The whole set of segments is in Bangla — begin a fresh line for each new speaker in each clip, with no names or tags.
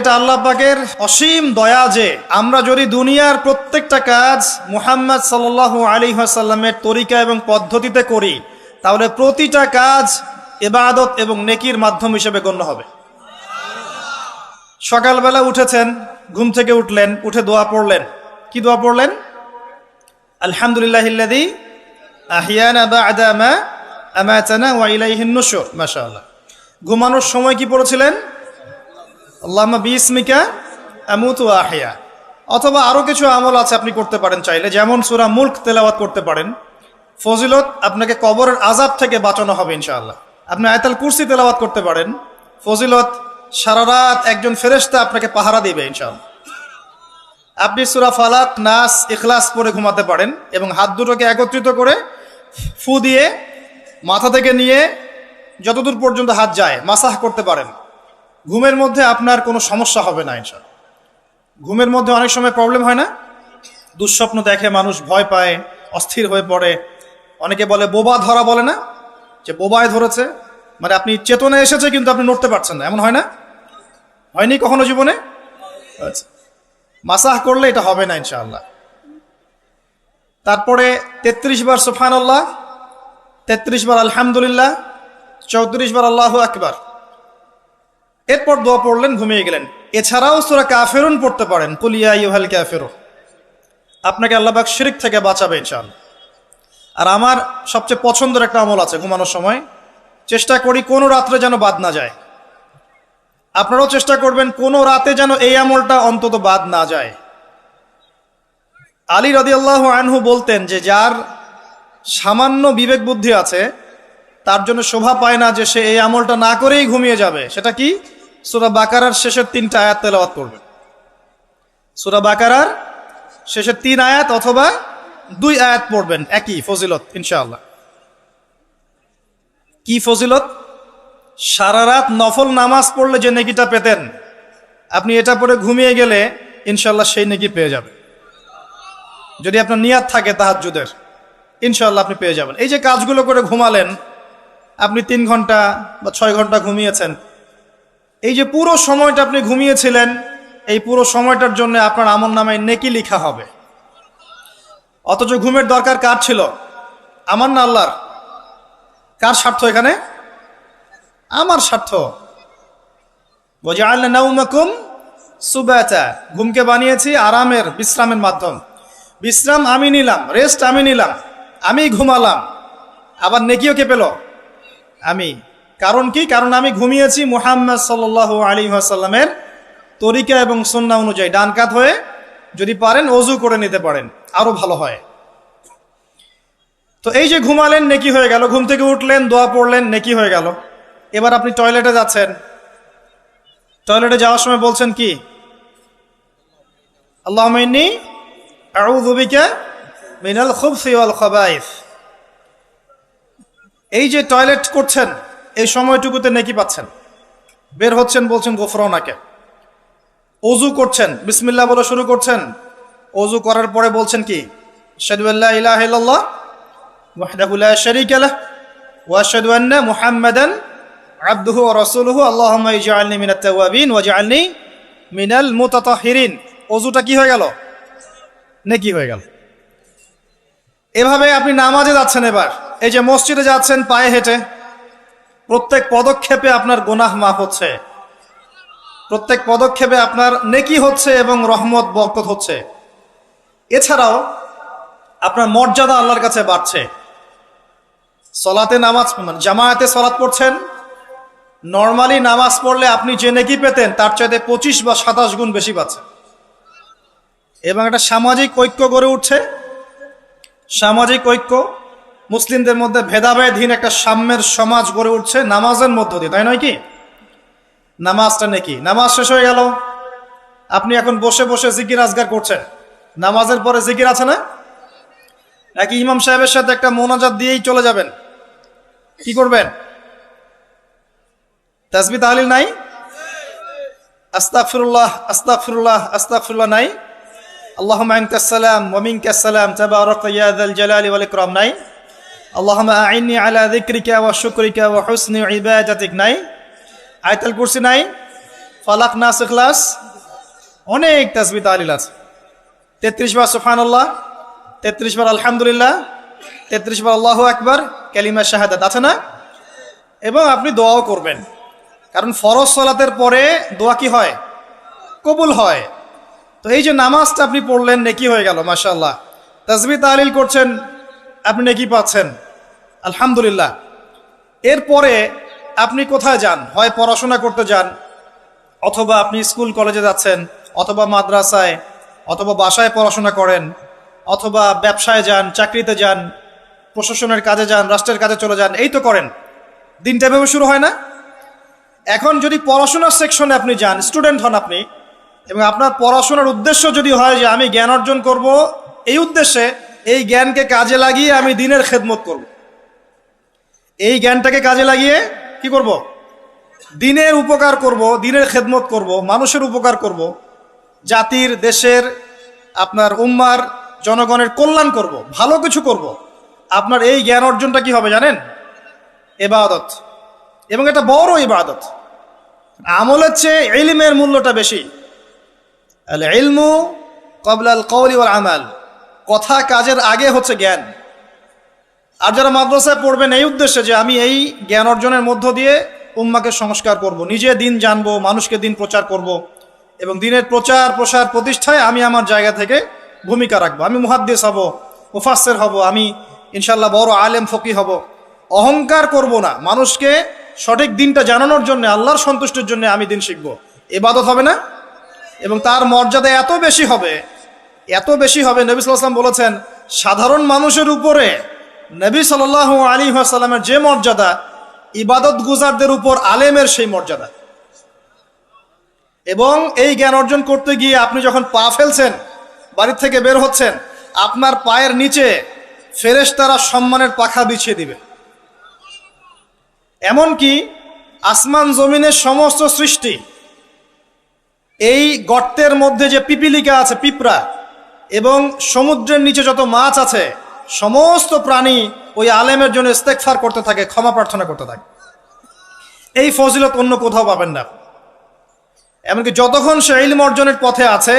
এটা আল্লাহ পাকের অসীম দয়া যে আমরা যদি দুনিয়ার প্রত্যেকটা কাজ মুহাম্মদ সাল্লাল্লাহু আলাইহি ওয়াসাল্লামের তরিকা এবং পদ্ধতিতে করি, তাহলে প্রতিটা কাজ ইবাদত এবং নেকির মাধ্যম হিসেবে গণ্য হবে। সকালবেলা উঠেছেন, ঘুম থেকে উঠলেন, উঠে দোয়া পড়লেন। কি দোয়া পড়লেন? আলহামদুলিল্লাহিল্লাযী আহিয়ানা বা'দা মা আমাতানা ওয়া ইলাইহিন নুশুর। মাশাআল্লাহ। ঘুমানোর সময় কি পড়েছিলেন? আল্লাহুম্মা বিইসমিকা আমুতু ওয়া আহইয়া। অথবা আরো কিছু আমল আছে আপনি করতে পারেন চাইলে, যেমন সূরা মুলক তেলাওয়াত করতে পারেন। ফজিলত, আপনাকে কবরের আযাব থেকে বাঁচানো হবে ইনশাআল্লাহ। আপনি আয়াতুল কুরসি তেলাওয়াত করতে পারেন। ফজিলত, সারা রাত একজন ফেরেশতা আপনাকে পাহারা দিবে ইনশাআল্লাহ। আপনি সূরা ফালাক, নাস, ইখলাস পড়ে ঘুমাতে পারেন এবং হাত দুটোকে একত্রিত করে ফু দিয়ে মাথা থেকে নিয়ে যতদূর পর্যন্ত হাত যায় মাসাহ করতে পারেন। ঘুমের মধ্যে আপনার কোনো সমস্যা হবে না ইনশাআল্লাহ। ঘুমের মধ্যে অনেক সময় প্রবলেম হয় না? দুঃস্বপ্ন দেখে মানুষ, ভয় পায়, অস্থির হয়ে পড়ে। অনেকে বলে বোবা ধরা, বলে না যে বোবায় ধরেছে, মানে আপনি চেতনায় এসেছে কিন্তু আপনি নড়তে পারছেন না, এমন হয় না? হয়নি কখনো জীবনে? আচ্ছা, মাসাহ করলে এটা হবে না ইনশাআল্লাহ। তারপরে 33 বার সুবহানাল্লাহ, 33 বার আলহামদুলিল্লাহ, 34 বার আল্লাহু আকবার। এরপর দোয়া পড়লেন, ঘুমিয়ে গেলেন। এছাড়াও সূরা কাফিরুন পড়তে পারেন, কুল ইয়া আইয়ুহাল কাফিরুন। আপনাকে আল্লাহ পাক শিরক থেকে বাঁচাবে ইনশাআল্লাহ। আর আমার সবচেয়ে পছন্দের একটা আমল আছে ঘুমানোর সময়, চেষ্টা করি কোনো রাত্রে যেন বাদ না যায়। আপনারাও চেষ্টা করবেন কোনো রাতে যেন এই আমলটা অন্তত বাদ না যায়। আলী রাদিয়াল্লাহু আনহু বলতেন যে যার সামান্য বিবেক বুদ্ধি আছে তার জন্য শোভা পায় না যে সে এই আমলটা না করেই ঘুমিয়ে যাবে। সেটা কি? সূরা বাকারার শেষের 3টা আয়াত তেলাওয়াত করবে। সূরা বাকারার শেষের 3 আয়াত অথবা 2 আয়াত পড়বেন, একই ফজিলত ইনশাআল্লাহ। কি ফজিলত? সারা রাত নফল নামাজ পড়লে যে নেকিটা পেতেন, আপনি এটা পড়ে ঘুমিয়ে গেলে ইনশাআল্লাহ সেই নেকি পেয়ে যাবেন। যদি আপনার নিয়াত থাকে তাহাজ্জুদের, ইনশাআল্লাহ আপনি পেয়ে যাবেন। এই যে কাজগুলো করে ঘুমালেন, আপনি 3 ঘন্টা বা 6 ঘন্টা ঘুমিয়েছেন, এই যে পুরো সময়টা আপনি ঘুমিয়েছিলেন, এই পুরো সময়টার জন্য আপনার আমলনামায় নেকি লেখা হবে। অথচ ঘুমের দরকার কার ছিল? আমার না আল্লাহর? কার স্বার্থ এখানে? আমার স্বার্থ। ওয়াজআলনা নাওমাকুম সুবাতা, ঘুমকে বানিয়েছি আরামের, বিশ্রামের মাধ্যম। বিশ্রাম আমি নিলাম, রেস্ট আমি নিলাম, আমি ঘুমালাম, আবার নেকিও কে পেল? আমি। কারণ কি? কারণ আমি ঘুমিয়েছি মুহাম্মদ সাল্লাল্লাহু আলাইহি ওয়াসাল্লামের তরিকা এবং সুন্নাহ অনুযায়ী। ডান কাত হয়ে যদি পারেন ওযু করে নিতে পারেন, আরো ভালো হয়। তো এই যে ঘুমালেন, নেকি হয়ে গেল। ঘুম থেকে উঠলেন, দোয়া পড়লেন, নেকি হয়ে গেল। এবার আপনি টয়লেটে যাচ্ছেন, টয়লেটে যাওয়ার সময় বলছেন কি? আল্লাহুম্মা ইন্নী আউযু বিকা মিনাল খুবসি ওয়াল খাবাইস। এই যে টয়লেট করছেন, এই সময়টুকুতে নেকি পাচ্ছেন। বের হচ্ছেন, বলছেন গফরানাকে। ওযু করছেন, বিসমিল্লাহ বলে শুরু করছেন। ওযু করার পরে বলছেন কি? আশহাদু আল্লা ইলাহা ইল্লাল্লাহ ওয়াহদাহু লা শারীকা লাহু ওয়া আশহাদু আন্না মুহাম্মাদান আবদুহু ওয়া রাসূলুহু আল্লাহুম্মা ইজআলনি মিনাত তাওয়াবিন ওয়াজআলনি মিনাল মুতাতাহহিরিন। ওযুটা কি হয়ে গেল? নেকি হয়ে গেল। এভাবে আপনি নামাজে যাচ্ছেন। এবার এই যে মসজিদে যাচ্ছেন পায়ে হেঁটে, প্রত্যেক পদক্ষেপে আপনার গুনাহ মাফ হচ্ছে, প্রত্যেক পদক্ষেপে আপনার নেকি হচ্ছে এবং রহমত বরকত হচ্ছে। এছাড়াও আপনার মর্যাদা আল্লাহর কাছে বাড়ছে। সলাতে নামাজ, জামায়াতে সলাত পড়ছেন, নর্মালি নামাজ পড়লে আপনি যে নেকি পেতেন তার চাইতে 25 বা 27 গুণ বেশি পাচ্ছেন। এবং একটা সামাজিক ঐক্য গড়ে উঠছে। সামাজিক ঐক্য, মুসলিমদের মধ্যে ভেদাভেদহীন একটা সাম্যের সমাজ গড়ে উঠছে নামাজের মধ্য দিয়ে, তাই নয় কি? নামাজটা নেকি। নামাজ শেষ হয়ে গেল, আপনি এখন বসে বসে জিকির আজগার করছেন। নামাজের পরে জিকির আছে না? নাকি ইমাম সাহেবের সাথে একটা মোনাজাত দিয়েই চলে যাবেন? কি করবেন? তাসবিহ তাহলিল নাই? আস্তাগফিরুল্লাহ আস্তাগফিরুল্লাহ আস্তাগফিরুল্লাহ নাই? আল্লাহুম্মা আনতাস সালাম ওয়া মিনকাস সালাম তাবারাকতা ইয়া যাল জালালি ওয়াল ইকরাম নাই? আল্লাহুম্মা আইন্নি আলা যিকরিকা ওয়া শুকরিকা ওয়া হুসনি ইবাদাতিক নাই? আয়াতুল কুরসি নাই? ফালাক নাস ইখলাস, অনেক তাসবিহ তাহলিল আছে। 33 বার সুবহানাল্লাহ, 33 বার আলহামদুলিল্লাহ, 33 বার আল্লাহু আকবার, কালিমা শাহাদাত আছে না? এবং আপনি দোয়াও করবেন, কারণ ফরজ সালাতের পরে দোয়া কি হয়? কবুল হয়। তো এই যে নামাজটা আপনি পড়লেন, নেকি হয়ে গেল মাশাআল্লাহ। তাসবিহ তাহলিল করছেন, আপনি নেকি পাচ্ছেন, আলহামদুলিল্লাহ। এরপরে আপনি কোথায় যান? হয় পড়াশোনা করতে যান, অথবা আপনি স্কুল কলেজে যাচ্ছেন, অথবা মাদ্রাসায়, অথবা বাসায় পড়াশোনা করেন, অথবা ব্যবসায় যান, চাকরিতে যান, প্রশাসনের কাজে যান, রাষ্ট্রের কাজে চলে যান, এই তো করেন। দিনটা এভাবে শুরু হয় না? এখন যদি পড়াশোনার সেকশনে আপনি যান, স্টুডেন্ট হন আপনি, এবং আপনার পড়াশোনার উদ্দেশ্য যদি হয় যে আমি জ্ঞান অর্জন করব, এই উদ্দেশ্যে এই জ্ঞানকে কাজে লাগিয়ে আমি দিনের খেদমত করব, এই জ্ঞানটাকে কাজে লাগিয়ে কি করব? দিনের উপকার করব, দিনের খেদমত করব, মানুষের উপকার করব, জাতির, দেশের, আপনার উম্মার, জনগণের কল্যাণ করব, ভালো কিছু করব। আপনার এই জ্ঞান অর্জনটা কি হবে জানেন? ইবাদত, এবং এটা বড় ইবাদত। আমলের চেয়ে ইলমের মূল্যটা বেশি। আল ইলমু ক্বাবলা আল কওলি ওয়াল আমাল, কথা কাজের আগে হচ্ছে জ্ঞান। আর যারা মাদ্রাসায় পড়বেন এই উদ্দেশ্যে যে আমি এই জ্ঞান অর্জনের মধ্য দিয়ে উম্মাকে সংস্কার করব, নিজে দিন জানবো, মানুষকে দিন প্রচার করব, এবং দিনের প্রচার প্রসার প্রতিষ্ঠায় আমি আমার জায়গা থেকে ভূমিকা রাখবো। আমি মুহাদ্দিস হব, মুফাসসির হব, আমি ইনশাল্লাহ বড় আলেম ফকি হব। অহংকার করব না, মানুষকে সঠিক দিনটা জানানোর জন্য, আল্লাহর সন্তুষ্টির জন্য আমি দিন শিখব। ইবাদত হবে না? এবং তার মর্যাদা এত বেশি হবে, এত বেশি হবে। নবী সাল্লাল্লাহু আলাইহি ওয়াসাল্লাম বলেছেন, সাধারণ মানুষের উপরে নবী সাল্লাল্লাহু আলাইহি ওয়াসাল্লামের যে মর্যাদা, ইবাদত গুজারদের উপর আলেমের সেই মর্যাদা। এবং এই জ্ঞান অর্জন করতে গিয়ে আপনি যখন পা ফেলছেন, বাড়ির থেকে বের হচ্ছেন, আপনার পায়ের নিচে ফেরেশতারা সম্মানের পাখা বিছিয়ে দিবে। এমনকি আসমান জমিনের সমস্ত সৃষ্টি, এই গর্তের মধ্যে যে পিপিলিকা আছে, পিঁপড়া, এবং সমুদ্রের নিচে যত মাছ আছে, সমস্ত প্রাণী ওই আলেমের জন্য ইস্তেগফার করতে থাকে, ক্ষমা প্রার্থনা করতে থাকে। এই ফজিলত অন্য কোথাও পাবেন না। এমনকি যতক্ষণ সে ইলম অর্জনের পথে আছে,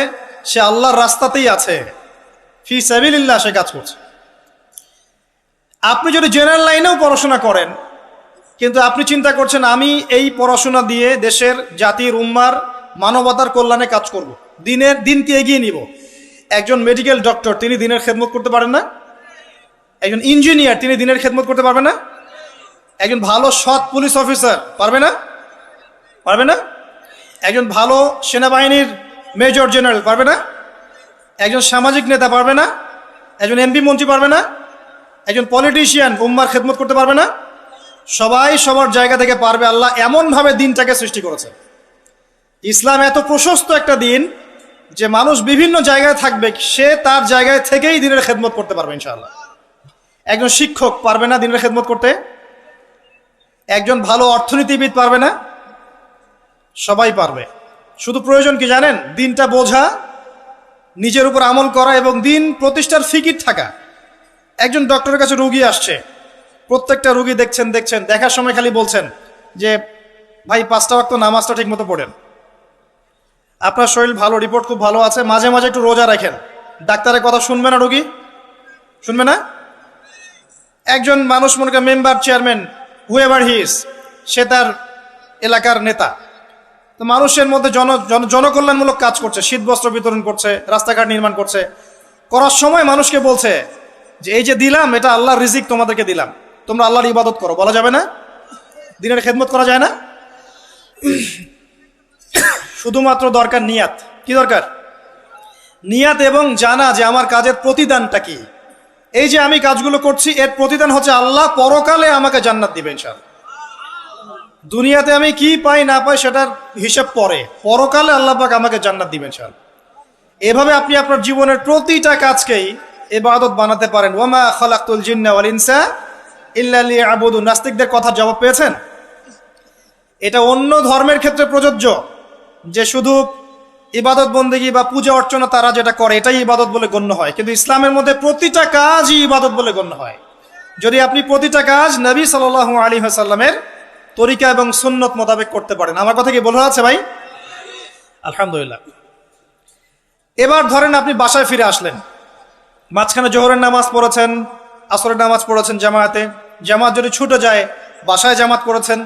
সে আল্লাহর রাস্তাতেই আছে, ফি সাবিলিল্লাহ সে কাজ করছে। আপনি যদি জেনারেল লাইনেও পড়াশোনা করেন, কিন্তু আপনি চিন্তা করছেন আমি এই পড়াশোনা দিয়ে দেশের, জাতির, উম্মার, মানবতার কল্যাণে কাজ করব, দিনকে এগিয়ে নিব। একজন মেডিকেল ডক্টর, তিনি দিনের খেদমত করতে পারেন না? একজন ইঞ্জিনিয়ার, তিনি দিনের খেদমত করতে পারবে না? একজন ভালো সৎ পুলিশ অফিসার পারবে না? পারবে না? একজন ভালো সেনাবাহিনীর মেজর জেনারেল পারবে না? একজন সামাজিক নেতা পারবে না? একজন এমপি মন্ত্রী পারবে না? একজন পলিটিশিয়ান উম্মার খেদমত করতে পারবে না? সবাই সবার জায়গা থেকে পারবে। আল্লাহ এমনভাবে দিনটাকে সৃষ্টি করেছে। ইসলাম এত প্রশস্ত একটা দিন যে মানুষ বিভিন্ন জায়গায় থাকবে, সে তার জায়গায় থেকেই দিনের খেদমত করতে পারবে ইনশাআল্লাহ। একজন শিক্ষক পারবে না দিনের খেদমত করতে? একজন ভালো অর্থনীতিবিদ পারবে না? সবাই পারবে। শুধু প্রয়োজন কি জানেন? দিনটা বোঝা, নিজের উপর আমল করা, এবং দিন প্রতিষ্ঠার ফিকির থাকা। একজন ডক্টরের কাছে রুগী আসছে, প্রত্যেকটা রুগী দেখছেন, দেখার সময় খালি বলছেন যে ভাই 5টা ওয়াক্ত নামাজটা ঠিক মতো পড়েন, আপনার শরীর ভালো, রিপোর্ট খুব ভালো আছে, মাঝে মাঝে একটু রোজা রাখেন। ডাক্তারের কথা শুনবে না রুগী? শুনবে না? একজন মানুষ, মনে করেন member, chairman, whoever he is, সে তার এলাকার নেতা, তো মানুষের মধ্যে জনকল্যাণমূলক কাজ করছে, শীতবস্ত্র বিতরণ করছে, রাস্তাঘাট নির্মাণ করছে, করার সময় মানুষকে বলছে যে এই যে দিলাম, এটা আল্লাহর রিজিক, তোমাদেরকে দিলাম, তোমরা আল্লাহর ইবাদত করো। বলা যাবে না? দিনের খেদমত করা যায় না? শুধুমাত্র দরকার নিয়াত। কি দরকার? নিয়াত, এবং জানা যে আমার কাজের প্রতিদানটা কি। এই যে আমি কাজগুলো করছি, এর প্রতিদান হচ্ছে আল্লাহ পরকালে আমাকে জান্নাত দিবে ইনশাআল্লাহ। দুনিয়াতে আমি কি পাই না পাই সেটার হিসাব পরে, পরকালে আল্লাহ পাক আমাকে জান্নাত দিবেন ইনশাআল্লাহ। এভাবে আপনি আপনার জীবনের প্রতিটা কাজকেই ইবাদত বানাতে পারেন। ওয়ামা খালাকতুল জিন্না ওয়াল ইনসা ইল্লা লিয়াবুদুন। নাস্তিকদের কথার জবাব পেয়েছেন? এটা অন্য ধর্মের ক্ষেত্রে প্রযোজ্য, যে শুধু ইবাদত বন্দেগী বা পূজা অর্চনা তারা যেটা করে এটাই ইবাদত বলে গণ্য হয়, কিন্তু ইসলামের মধ্যে প্রতিটা কাজই ইবাদত বলে গণ্য হয় যদি আপনি প্রতিটা কাজ নবী সাল্লাল্লাহু আলাইহি ওয়াসাল্লামের তরিকা এবং সুন্নত মোতাবেক করতে পারেন। আমার কথা কি বোঝা আছে ভাই? আলহামদুলিল্লাহ। এবার ধরেন আপনি বাসায় ফিরে আসলেন, মাঝখানে জোহরের নামাজ পড়েছেন, আসরের নামাজ পড়েছেন জামাতে, জামাত যদি ছুটে যায় বাসায় জামাত করেছেন,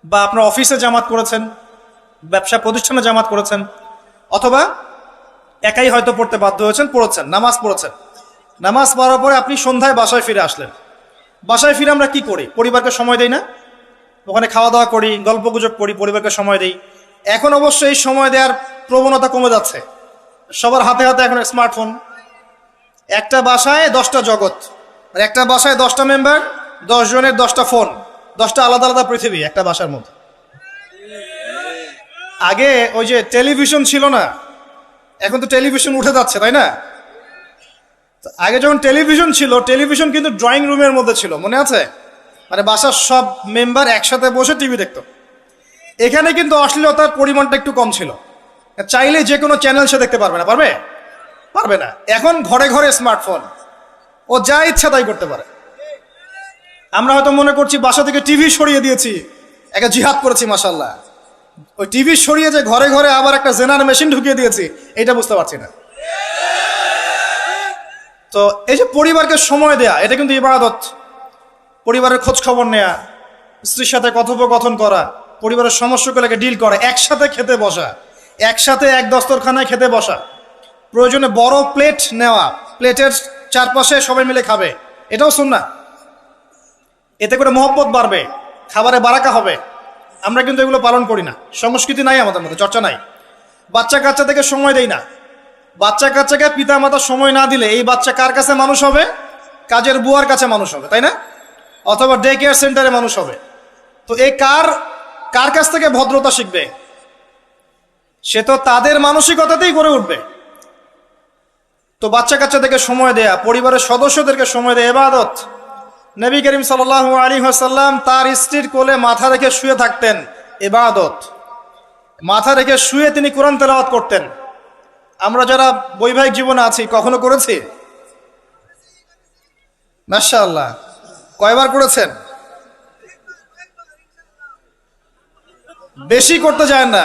বা আপনার অফিসে জামাত করেছেন, ব্যবসা প্রতিষ্ঠানে জামাত করেছেন, অথবা একাই হয়তো পড়তে বাধ্য হয়েছেন, পড়েছেন, নামাজ পড়েছেন। নামাজ পড়ার পরে আপনি সন্ধ্যায় বাসায় ফিরে আসলেন। বাসায় ফিরে আমরা কি করি? পরিবারকে সময় দেই না? ওখানে খাওয়া দাওয়া করি, গল্প গুজব করি, পরিবারকে সময় দেই। এখন অবশ্য এই সময় দেওয়ার প্রবণতা কমে যাচ্ছে, সবার হাতে হাতে এখন স্মার্টফোন। একটা বাসায় 10টা জগৎ, আর একটা বাসায় 10টা মেম্বার, 10 জনের 10টা ফোন, 10টা আলাদা আলাদা পৃথিবী একটা বাসার মধ্যে। আগে ওই যে টেলিভিশন ছিল না, এখন তো টেলিভিশন উঠে যাচ্ছে, তাই না? আগে যখন টেলিভিশন ছিল, টেলিভিশন কিন্তু ড্রয়িং রুমের মধ্যে ছিল, মনে আছে? মানে বাসার সব মেম্বার একসাথে বসে টিভি দেখতো। এখানে কিন্তু অশ্লীলতার পরিমাণটা একটু কম ছিল, চাইলে যে কোনো চ্যানেল সে দেখতে পারবে না, পারবে? পারবে না। এখন ঘরে ঘরে স্মার্টফোন, ও যা ইচ্ছা তাই করতে পারে। আমরা হয়তো মনে করছি বাসা থেকে টিভি সরিয়ে দিয়েছি, একটা জিহাদ করেছি, মাশাল্লাহ। ওই টিভি সরিয়ে যে ঘরে ঘরে আবার একটা জেনার মেশিন ঢুকিয়ে দিয়েছি, এটা বুঝতে পারছি না। তো এই যে পরিবারকে সময় দেয়া, এটা কিন্তু ইবাদত। পরিবারের খোঁজ খবর নেয়া, স্ত্রীর সাথে কথোপকথন করা, পরিবারের সমস্যাগুলোকে ডিল করা, একসাথে খেতে বসা, একসাথে এক দস্তরখানায় খেতে বসা, প্রয়োজনে বড় প্লেট নেওয়া, প্লেটের চারপাশে সবাই মিলে খাবে, এটাও সুন্নাহ। এতে করে মহব্বত বাড়বে, খাবারে বারাকা হবে। আমরা কিন্তু এগুলো পালন করি না, সংস্কৃতি নাই আমাদের মধ্যে, চর্চা নাই। বাচ্চা কাচ্চাদেরকে সময় দেই না। বাচ্চা কাচ্চাকে পিতা মাতা সময় না দিলে এই বাচ্চা কার কাছে মানুষ হবে? কাজের বুয়ার কাছে মানুষ হবে, তাই না? অথবা ডে কেয়ার সেন্টারে মানুষ হবে। তো এই কার কাছ থেকে ভদ্রতা শিখবে? সে তো তাদের মানসিকতাতেই গড়ে উঠবে। তো বাচ্চা কাচ্চাদেরকে সময় দেয়া, পরিবারের সদস্যদেরকে সময় দেয়া ইবাদত। নবী করিম সাল্লাল্লাহু আলাইহি ওয়াসাল্লাম তার স্ত্রীর কোলে মাথা রেখে শুয়ে থাকতেন, ইবাদত। মাথা রেখে শুয়ে তিনি কোরআন তেলাওয়াত করতেন। আমরা যারা বৈবাহিক জীবনে আছি, কখনো করেছি? মাশাআল্লাহ। কয়বার করেছেন? বেশি করতে যায় না,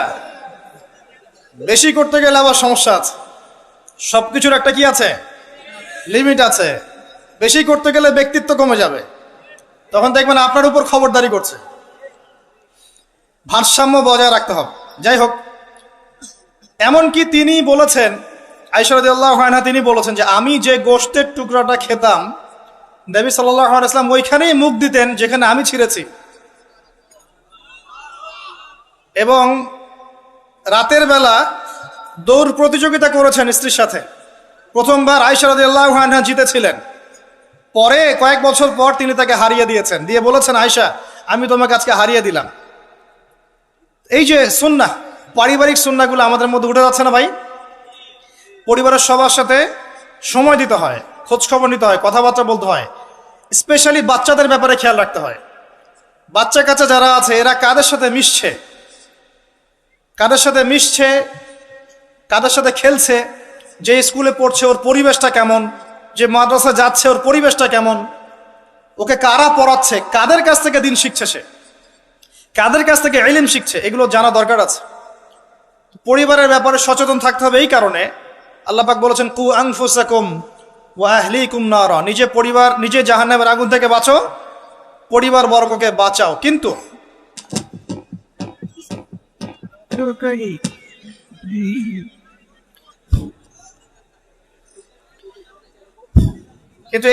বেশি করতে গেলে আবার সমস্যা আছে। সবকিছুর একটা কি আছে? লিমিট আছে। বেশি করতে গেলে ব্যক্তিত্ব কমে যাবে, তখন দেখবেন আপনার উপর খবরদারি করছে। ভারসাম্য বজায় রাখতে হবে। যাই হোক, এমনকি তিনি বলেছেন, আয়েশা রাদিয়াল্লাহু আনহা তিনি বলেছেন যে আমি যে গোশতের টুকরাটা খেতাম, নবী সাল্লাল্লাহু আলাইহি ওয়াসাল্লাম ওইখানেই মুখ দিতেন যেখানে আমি ছিঁড়েছি। এবং রাতের বেলা দৌড় প্রতিযোগিতা করেছেন স্ত্রীর সাথে। প্রথমবার আয়েশা রাদিয়াল্লাহু আনহা জিতেছিলেন, পরে কয়েক বছর পর তিনি তাকে হারিয়ে দিয়েছেন, দিয়ে বলেছেন, আয়েশা আমি তোমাকে আজকে হারিয়ে দিলাম। এই যে সুন্নাহ, পারিবারিক সুন্নাহগুলো আমাদের মধ্যে উঠে যাচ্ছে না ভাই? পরিবারের সবার সাথে সময় দিতে হয়, খোঁজ খবর নিতে হয়, কথাবার্তা বলতে হয়। স্পেশালি বাচ্চাদের ব্যাপারে খেয়াল রাখতে হয়। বাচ্চা কাচ্চা যারা আছে এরা কাদের সাথে মিশছে, কাদের সাথে মিশছে, কাদের সাথে খেলছে, যে স্কুলে পড়ছে ওর পরিবেশটা কেমন, যে মাদ্রাসা যাচ্ছে ওর পরিবেশটা কেমন, ওকে কারা পড়াচ্ছে, কাদের কাছ থেকে দিন শিখছে, সে কাদের কাছ থেকে ইলম শিখছে, এগুলো জানা দরকার আছে। পরিবারের ব্যাপারে সচেতন থাকতে হবে। এই কারণে আল্লাহ পাক বলেছেন, কু আনফুসাকুম ওয়া আহলিকুম নারা, নিজে পরিবার, নিজে জাহান্নামের আগুন থেকে বাঁচো, পরিবার বর্গকে বাঁচাও। কিন্তু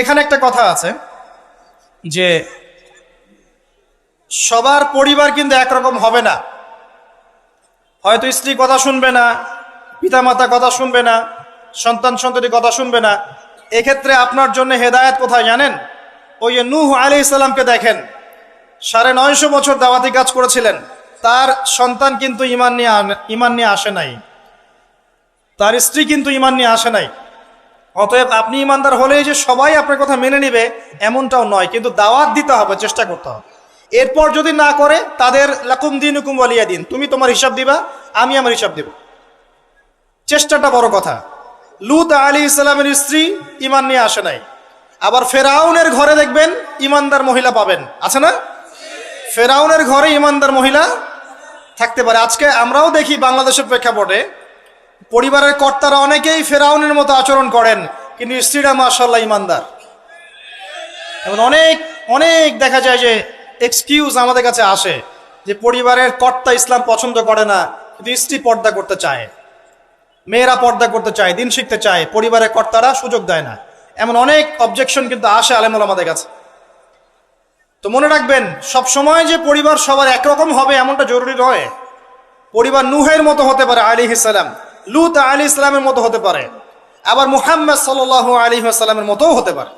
এখানে একটা কথা আছে যে সবার পরিবার কিন্তু একরকম হবে না। হয়তো স্ত্রী কথা শুনবে না, পিতামাতা কথা শুনবে না, সন্তান সন্ততি কথা শুনবে না। এক্ষেত্রে আপনার জন্য হেদায়েত কোথায় জানেন? ওই যে নূহ আলাইহিস সালামকে দেখেন, 950 বছর দাওয়াতি কাজ করেছিলেন, তার সন্তান কিন্তু ঈমান নিয়ে আসে নাই, তার স্ত্রী কিন্তু ঈমান নিয়ে আসে নাই। অতএব আপনি ঈমানদার হলেই যে সবাই আপনার কথা মেনে নেবে এমনটাও নয়, কিন্তু দাওয়াত দিতে হবে, চেষ্টা করতে হবে। এরপর যদি না করে, তাদের লাকুম দিনুকুম ওয়ালিয়া দিন, তুমি তোমার হিসাব দিবা, আমি আমার হিসাব দেব। চেষ্টাটা বড় কথা। লূত আলাইহিস সালামের স্ত্রী ঈমান নিয়ে আসে নাই। আবার ফেরাউনের ঘরে দেখবেন ঈমানদার মহিলা পাবেন, আছে না? ফেরাউনের ঘরে ঈমানদার মহিলা থাকতে পারে। আজকে আমরাও দেখি বাংলাদেশের প্রেক্ষাপটে পরিবারের কর্তারা অনেকেই ফেরাউনের মতো আচরণ করেন, কিন্তু স্ত্রীরা মাশাআল্লাহ ইমানদার। এমন অনেক অনেক দেখা যায় যে এক্সকিউজ আমাদের কাছে আসে যে পরিবারের কর্তা ইসলাম পছন্দ করে না, কিন্তু স্ত্রী পর্দা করতে চায়, মেয়েরা পর্দা করতে চায়, দিন শিখতে চায়, পরিবারের কর্তারা সুযোগ দেয় না। এমন অনেক অবজেকশন কিন্তু আসে আলেমুল আমাদের কাছে। তো মনে রাখবেন, সব সময় যে পরিবার সবার একরকম হবে এমনটা জরুরি নয়। পরিবার নূহের মতো হতে পারে আলাইহিস সালাম, লূত আলাইহিস সালামের মতো হতে পারে, আবার মুহাম্মদ সাল্লাল্লাহু আলাইহি ওয়াসাল্লামের মতোও হতে পারে।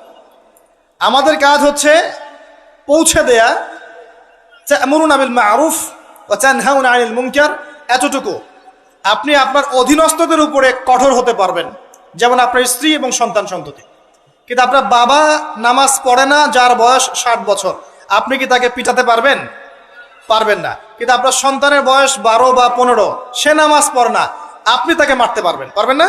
আমাদের কাজ হচ্ছে পৌঁছে দেয়া, তা'মুরুনা বিল মা'রুফ ওয়া তানহাউনা আনিল মুনকার, এতটুকু। আপনি আপনার অধীনস্থদের উপরে কঠোর হতে পারবেন, যেমন আপনার স্ত্রী এবং সন্তান সন্ততি। কিন্তু আপনার বাবা নামাজ পড়ে না, যার বয়স 60 বছর, আপনি কি তাকে পিটাতে পারবেন? পারবেন না। কিন্তু আপনার সন্তানের বয়স 12 বা 15, সে নামাজ পড়ে না, আপনি তাকে মারতে পারবেন না?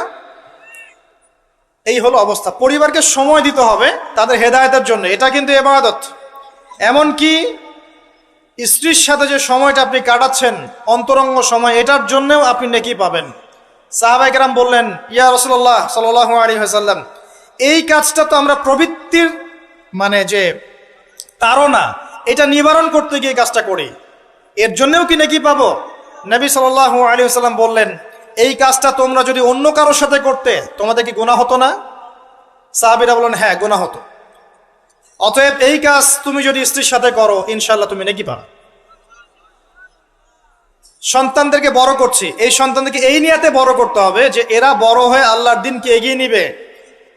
এই হলো অবস্থা। পরিবারকে সময় দিতে হবে তাদের হেদায়েতের জন্য, এটা কিন্তু ইবাদত। এমনকি স্ত্রীর সাথে যে সময়টা আপনি কাটাচ্ছেন, অন্তরঙ্গ সময়, এটার জন্যও আপনি নেকি পাবেন। সাহাবায়ে কেরাম বললেন, ইয়া রাসূলুল্লাহ সাল্লাল্লাহু আলাইহি ওয়াসাল্লাম, এই কাজটা তো আমরা প্রবৃত্তির মানে যে তাড়না, এটা নিবারণ করতে গিয়ে কাজটা করি, এর জন্যও কি নেকি পাবো? নবী সাল্লাল্লাহু আলাইহি ওয়াসাল্লাম বললেন, এই কাজটা তোমরা যদি অন্য কারোর সাথে করতে তোমাদের কি গুনাহ হতো না? সাহাবীরা বললেন, হ্যাঁ গুনাহ হতো। অতএব এই কাজ তুমি যদি স্ত্রীর সাথে করো, ইনশাআল্লাহ তুমি নেকি পাবে। সন্তানদেরকে বড় করছি, এই সন্তানদেরকে এই নিয়াতে বড় করতে হবে যে এরা বড় হয়ে আল্লাহর দ্বীনকে এগিয়ে নিবে,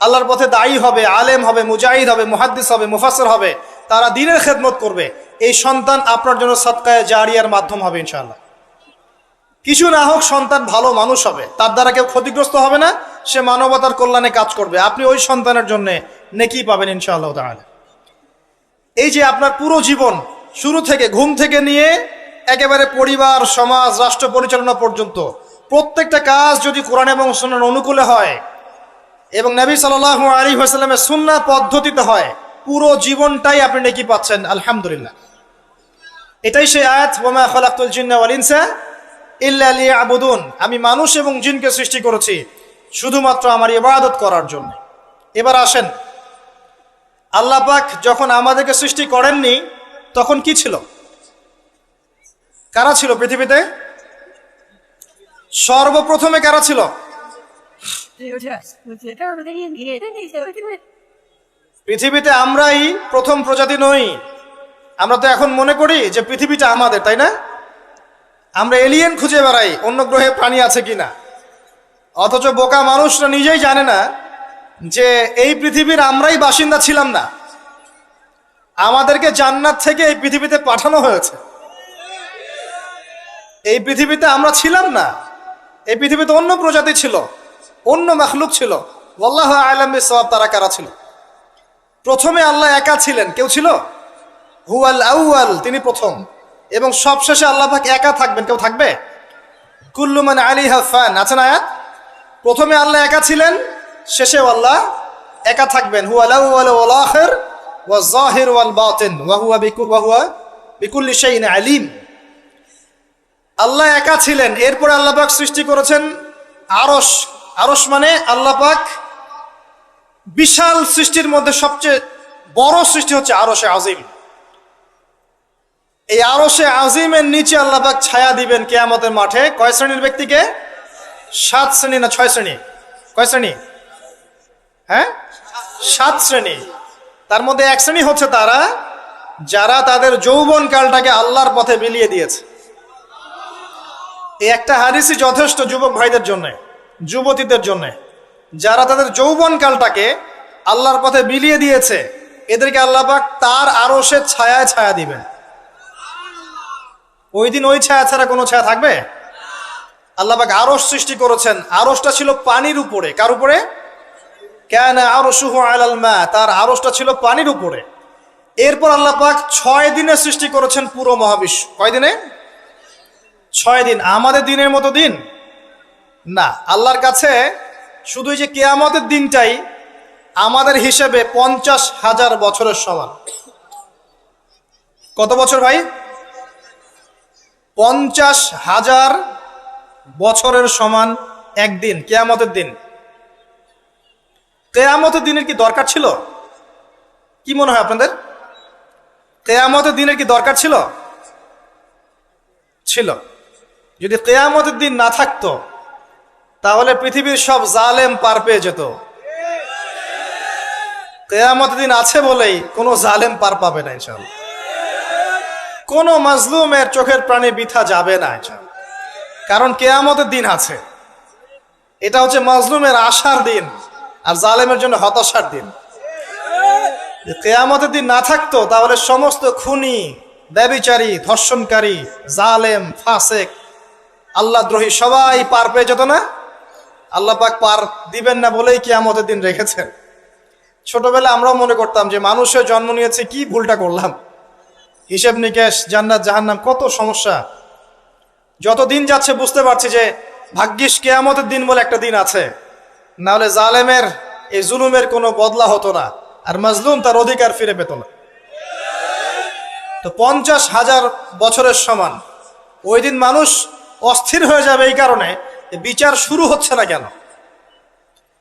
আল্লাহর পথে দায়ী হবে, আলেম হবে, মুজাহিদ হবে, মুহাদ্দিস হবে, মুফাসসির হবে, তারা দ্বীনের খেদমত করবে। এই সন্তান আপনার জন্য সাদকায়ে জারিয়ার মাধ্যম হবে ইনশাআল্লাহ। কিছু না হোক, সন্তান ভালো মানুষ হবে, তার দ্বারা কেউ ক্ষতিগ্রস্ত হবে না, সে মানবতার কল্যাণে কাজ করবে, আপনি ওই সন্তানের জন্য নেকি পাবেন ইনশাআল্লাহ তাআলা। এই যে আপনার পুরো জীবন, শুরু থেকে ঘুম থেকে নিয়ে একেবারে পরিবার, সমাজ, রাষ্ট্র পরিচালনা পর্যন্ত প্রত্যেকটা কাজ যদি কোরআন এবং সুন্নাহর অনুকূলে হয় এবং নবী সাল্লাল্লাহু আলাইহি ওয়াসাল্লামের সুন্নাহ পদ্ধতিতে হয়, পুরো জীবনটাই আপনি নেকি পাচ্ছেন আলহামদুলিল্লাহ। এটাই সেই আয়াত, ওয়ামা খালাকতুল জিন্না ওয়াল ইনসা ইল্লা লিয়াবুদুন, আমি মানুষ এবং জিনকে সৃষ্টি করেছি শুধুমাত্র আমার ইবাদত করার জন্য। এবার আসেন, আল্লাহ পাক যখন আমাদেরকে সৃষ্টি করেননি তখন কি ছিল? কারা ছিল পৃথিবীতে? সর্বপ্রথমে কারা ছিল? পৃথিবীতে আমরাই প্রথম প্রজাতি নই। আমরা তো এখন মনে করি যে পৃথিবীটা আমাদের, তাই না? আমরা এলিয়েন খুঁজে বেড়াই, অন্য গ্রহে প্রাণী আছে কিনা, অথচ বোকা মানুষরা নিজেই জানে না যে এই পৃথিবীর আমরাই বাসিন্দা ছিলাম না। আমাদেরকে জান্নাত থেকে এই পৃথিবীতে পাঠানো হয়েছে। এই পৃথিবীতে আমরা ছিলাম না, এই পৃথিবীতে অন্য প্রজাতি ছিল, অন্য মাখলুক ছিল। ওয়াল্লাহু আ'লাম বিসওয়াব, তারা কারা ছিল? প্রথমে আল্লাহ একা ছিলেন, কেউ ছিল? হুয়াল আউয়াল, তিনি প্রথম, এবং সবশেষে আল্লাহ পাক একা থাকবেন, কেউ থাকবে? কুল্লু মান আলাইহা ফান, আছে না আয়াত? প্রথমে আল্লাহ একা ছিলেন, শেষেও আল্লাহ একা থাকবেন। হুয়াল আউয়াল ওয়াল আখির ওয়াজ যাহির ওয়াল বাতিন ওয়া হুয়া বিকুল্লি শাইইন আলিম। আল্লাহ একা ছিলেন, এরপরে আল্লাহ পাক সৃষ্টি করেছেন আরশ। আরশ মানে আল্লাহ পাক বিশাল সৃষ্টির মধ্যে সবচেয়ে বড় সৃষ্টি হচ্ছে আরশে আজিম। এই আরশে আজিমের নিচে আল্লাহ পাক ছায়া দিবেন কিয়ামতের মাঠে। কয় শ্রেণীর ব্যক্তিকে? 7 শ্রেণী না 6 শ্রেণী? কয় শ্রেণী? হ্যাঁ, 7 শ্রেণী। তার মধ্যে 1 শ্রেণী হচ্ছে তারা যারা তাদের যৌবন কালটাকে আল্লাহর পথে বিলিয়ে দিয়েছে। এই একটা হাদিসই যথেষ্ট যুবক ভাইদের জন্য, যুবতীদের জন্য, যারা তাদের যৌবন কালটাকে আল্লাহর পথে বিলিয়ে দিয়েছে, এদেরকে আল্লাহ পাক তার আরশের ছায়ায় ছায়া দিবেন। ওই দিন ওই ছায়া ছাড়া কোনো ছায়া থাকবে? আল্লাহ পাক আরশ সৃষ্টি করেছেন, আরশটা ছিল পানির উপরে। কার উপরে? কানা আরশুহু আলাল মা, তার আরশটা ছিল পানির উপরে। এরপর আল্লাহ পাক 6 দিনে সৃষ্টি করেছেন পুরো মহাবিশ্ব। কয় দিনে? 6 দিন। আমাদের দিনের মতো দিন না, আল্লাহর কাছে শুধু যে কিয়ামতের দিনটাই আমাদের হিসেবে 50,000 বছরের সমান। কত বছর ভাই? 50,000 বছরের সমান একদিন, কিয়ামতের দিন। কিয়ামতের দিনের কি দরকার ছিল? কি মনে হয় আপনাদের? কিয়ামতের দিনের কি দরকার ছিল? ছিল। যদি কিয়ামতের দিন না থাকতো তাহলে পৃথিবীর সব জালেম পার পেয়ে যেত। কিয়ামতের দিন আছে বলেই কোনো জালেম পার পাবে না ইনশাআল্লাহ। কোনো মাজলুমের চোখের প্রাণে বৃথা যাবে না ইনশাআল্লাহ, কারণ কিয়ামতের দিন আছে। এটা হচ্ছে মাজলুমের আশার দিন আর জালেমের জন্য হতাশার দিন। কিয়ামতের দিন না থাকতো তাহলে সমস্ত খুনি, ব্যভিচারী, ধর্ষণকারী, জালেম, ফাসেক, আল্লাহদ্রোহী সবাই পার পেয়ে যেত না। আল্লাহ পাক পার দিবেন না বলেই কিয়ামতের দিন রেখেছেন। ছোটবেলায় আমরাও মনে করতাম যে মানুষের জন্ম নিয়েছে, কি ভুলটা করলাম, হিসেব নিকেশ, জান্নাত জাহান্নাম, কত সমস্যা। যত দিন যাচ্ছে বুঝতে পারছি যে ভাগ্যিস কিয়ামতের দিন বলে একটা দিন আছে, নাহলে জালেমের এই জুলুমের কোনো বদলা হতো না আর মাজলুম তার অধিকার ফিরে পেত না। তো 50,000 বছরের সমান ওই দিন মানুষ অস্থির হয়ে যাবে এই কারণে বিচার শুরু হচ্ছে না কেন।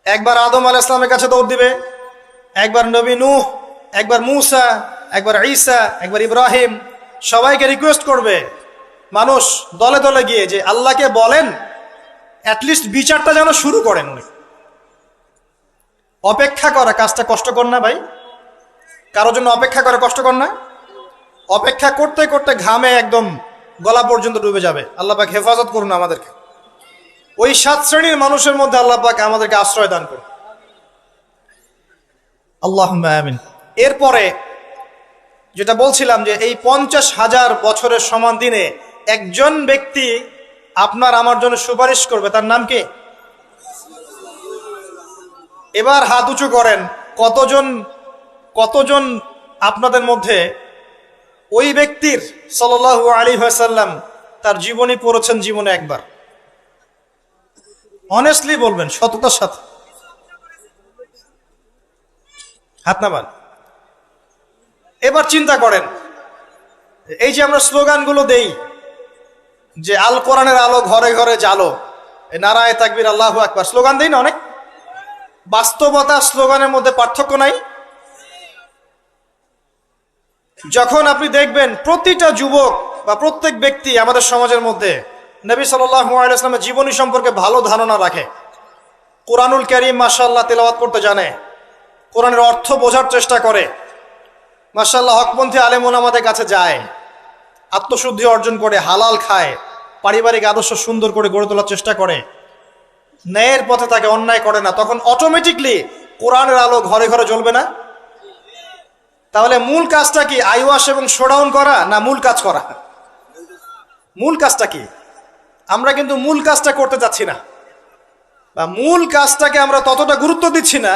একবার আদম আলাইহিস সালামের কাছে দৌড় দিবে, একবার নবী নূহ, একবার মূসা, একবার ঈসা, একবার ইব্রাহিম, সবাইকে রিকোয়েস্ট করবে মানুষ দলে দলে গিয়ে যে আল্লাহকে বলেন অ্যাটলিস্ট বিচারটা যেন শুরু করেন উনি। অপেক্ষা করা কাজটা কষ্টকর না ভাই? কারোর জন্য অপেক্ষা করা কষ্টকর না? অপেক্ষা করতে করতে ঘামে একদম গলা পর্যন্ত ডুবে যাবে। আল্লাহ পাক হেফাজত করুন আমাদেরকে। ওই 7 শ্রেণীর মানুষের মধ্যে আল্লাহ পাক আমাদেরকে আশ্রয় দান করুন, আল্লাহুম্মা আমিন। এরপরে যেটা বলছিলাম যে এই 50,000 বছরের সমান দিনে একজন ব্যক্তি আপনার আমার জন্য সুপারিশ করবে, তার নাম কি? এবার হাত উঁচু করেন, কতজন আপনাদের মধ্যে ওই ব্যক্তির সাল্লাল্লাহু আলাইহি ওয়াসাল্লাম তার জীবনী পড়েছেন জীবনে একবার? অনেস্টলি বলবেন, সততার সাথে। হাত নামান। এবার চিন্তা করেন, এই যে আমরা স্লোগানগুলো দেই যে আল কোরআনের আলো ঘরে ঘরে জালো, নারায়ে তাকবীর, আল্লাহু আকবার, স্লোগান দেই না অনেক? বাস্তবতা স্লোগানের মধ্যে পার্থক্য নাই? যখন আপনি দেখবেন প্রতিটা যুবক বা প্রত্যেক ব্যক্তি আমাদের সমাজের মধ্যে নবী সাল্লাল্লাহু আলাইহি ওয়াসাল্লামের জীবনী সম্পর্কে ভালো ধারণা রাখে, কোরআনুল কারীম মাশাআল্লাহ তেলাওয়াত করতে জানে, কোরআনের অর্থ বোঝার চেষ্টা করে, মাশাআল্লাহ হকপন্থী আলেম ওলামাদের কাছে যায়, আত্মশুদ্ধি অর্জন করে, হালাল খায়, পারিবারিক আদর্শ সুন্দর করে গড়ে তোলার চেষ্টা করে, ন্যায়ের পথে তাকে অন্যায় করে না, তখন অটোমেটিকলি কোরআনের আলো ঘরে ঘরে জ্বলবে না? তাহলে মূল কাজটা কি? আইওয়াশ এবং শোডাউন করা না মূল কাজ করা? মূল কাজটা কি? আমরা কিন্তু মূল কাজটা করতে যাচ্ছি না, বা মূল কাজটাকে আমরা ততটা গুরুত্ব দিচ্ছি না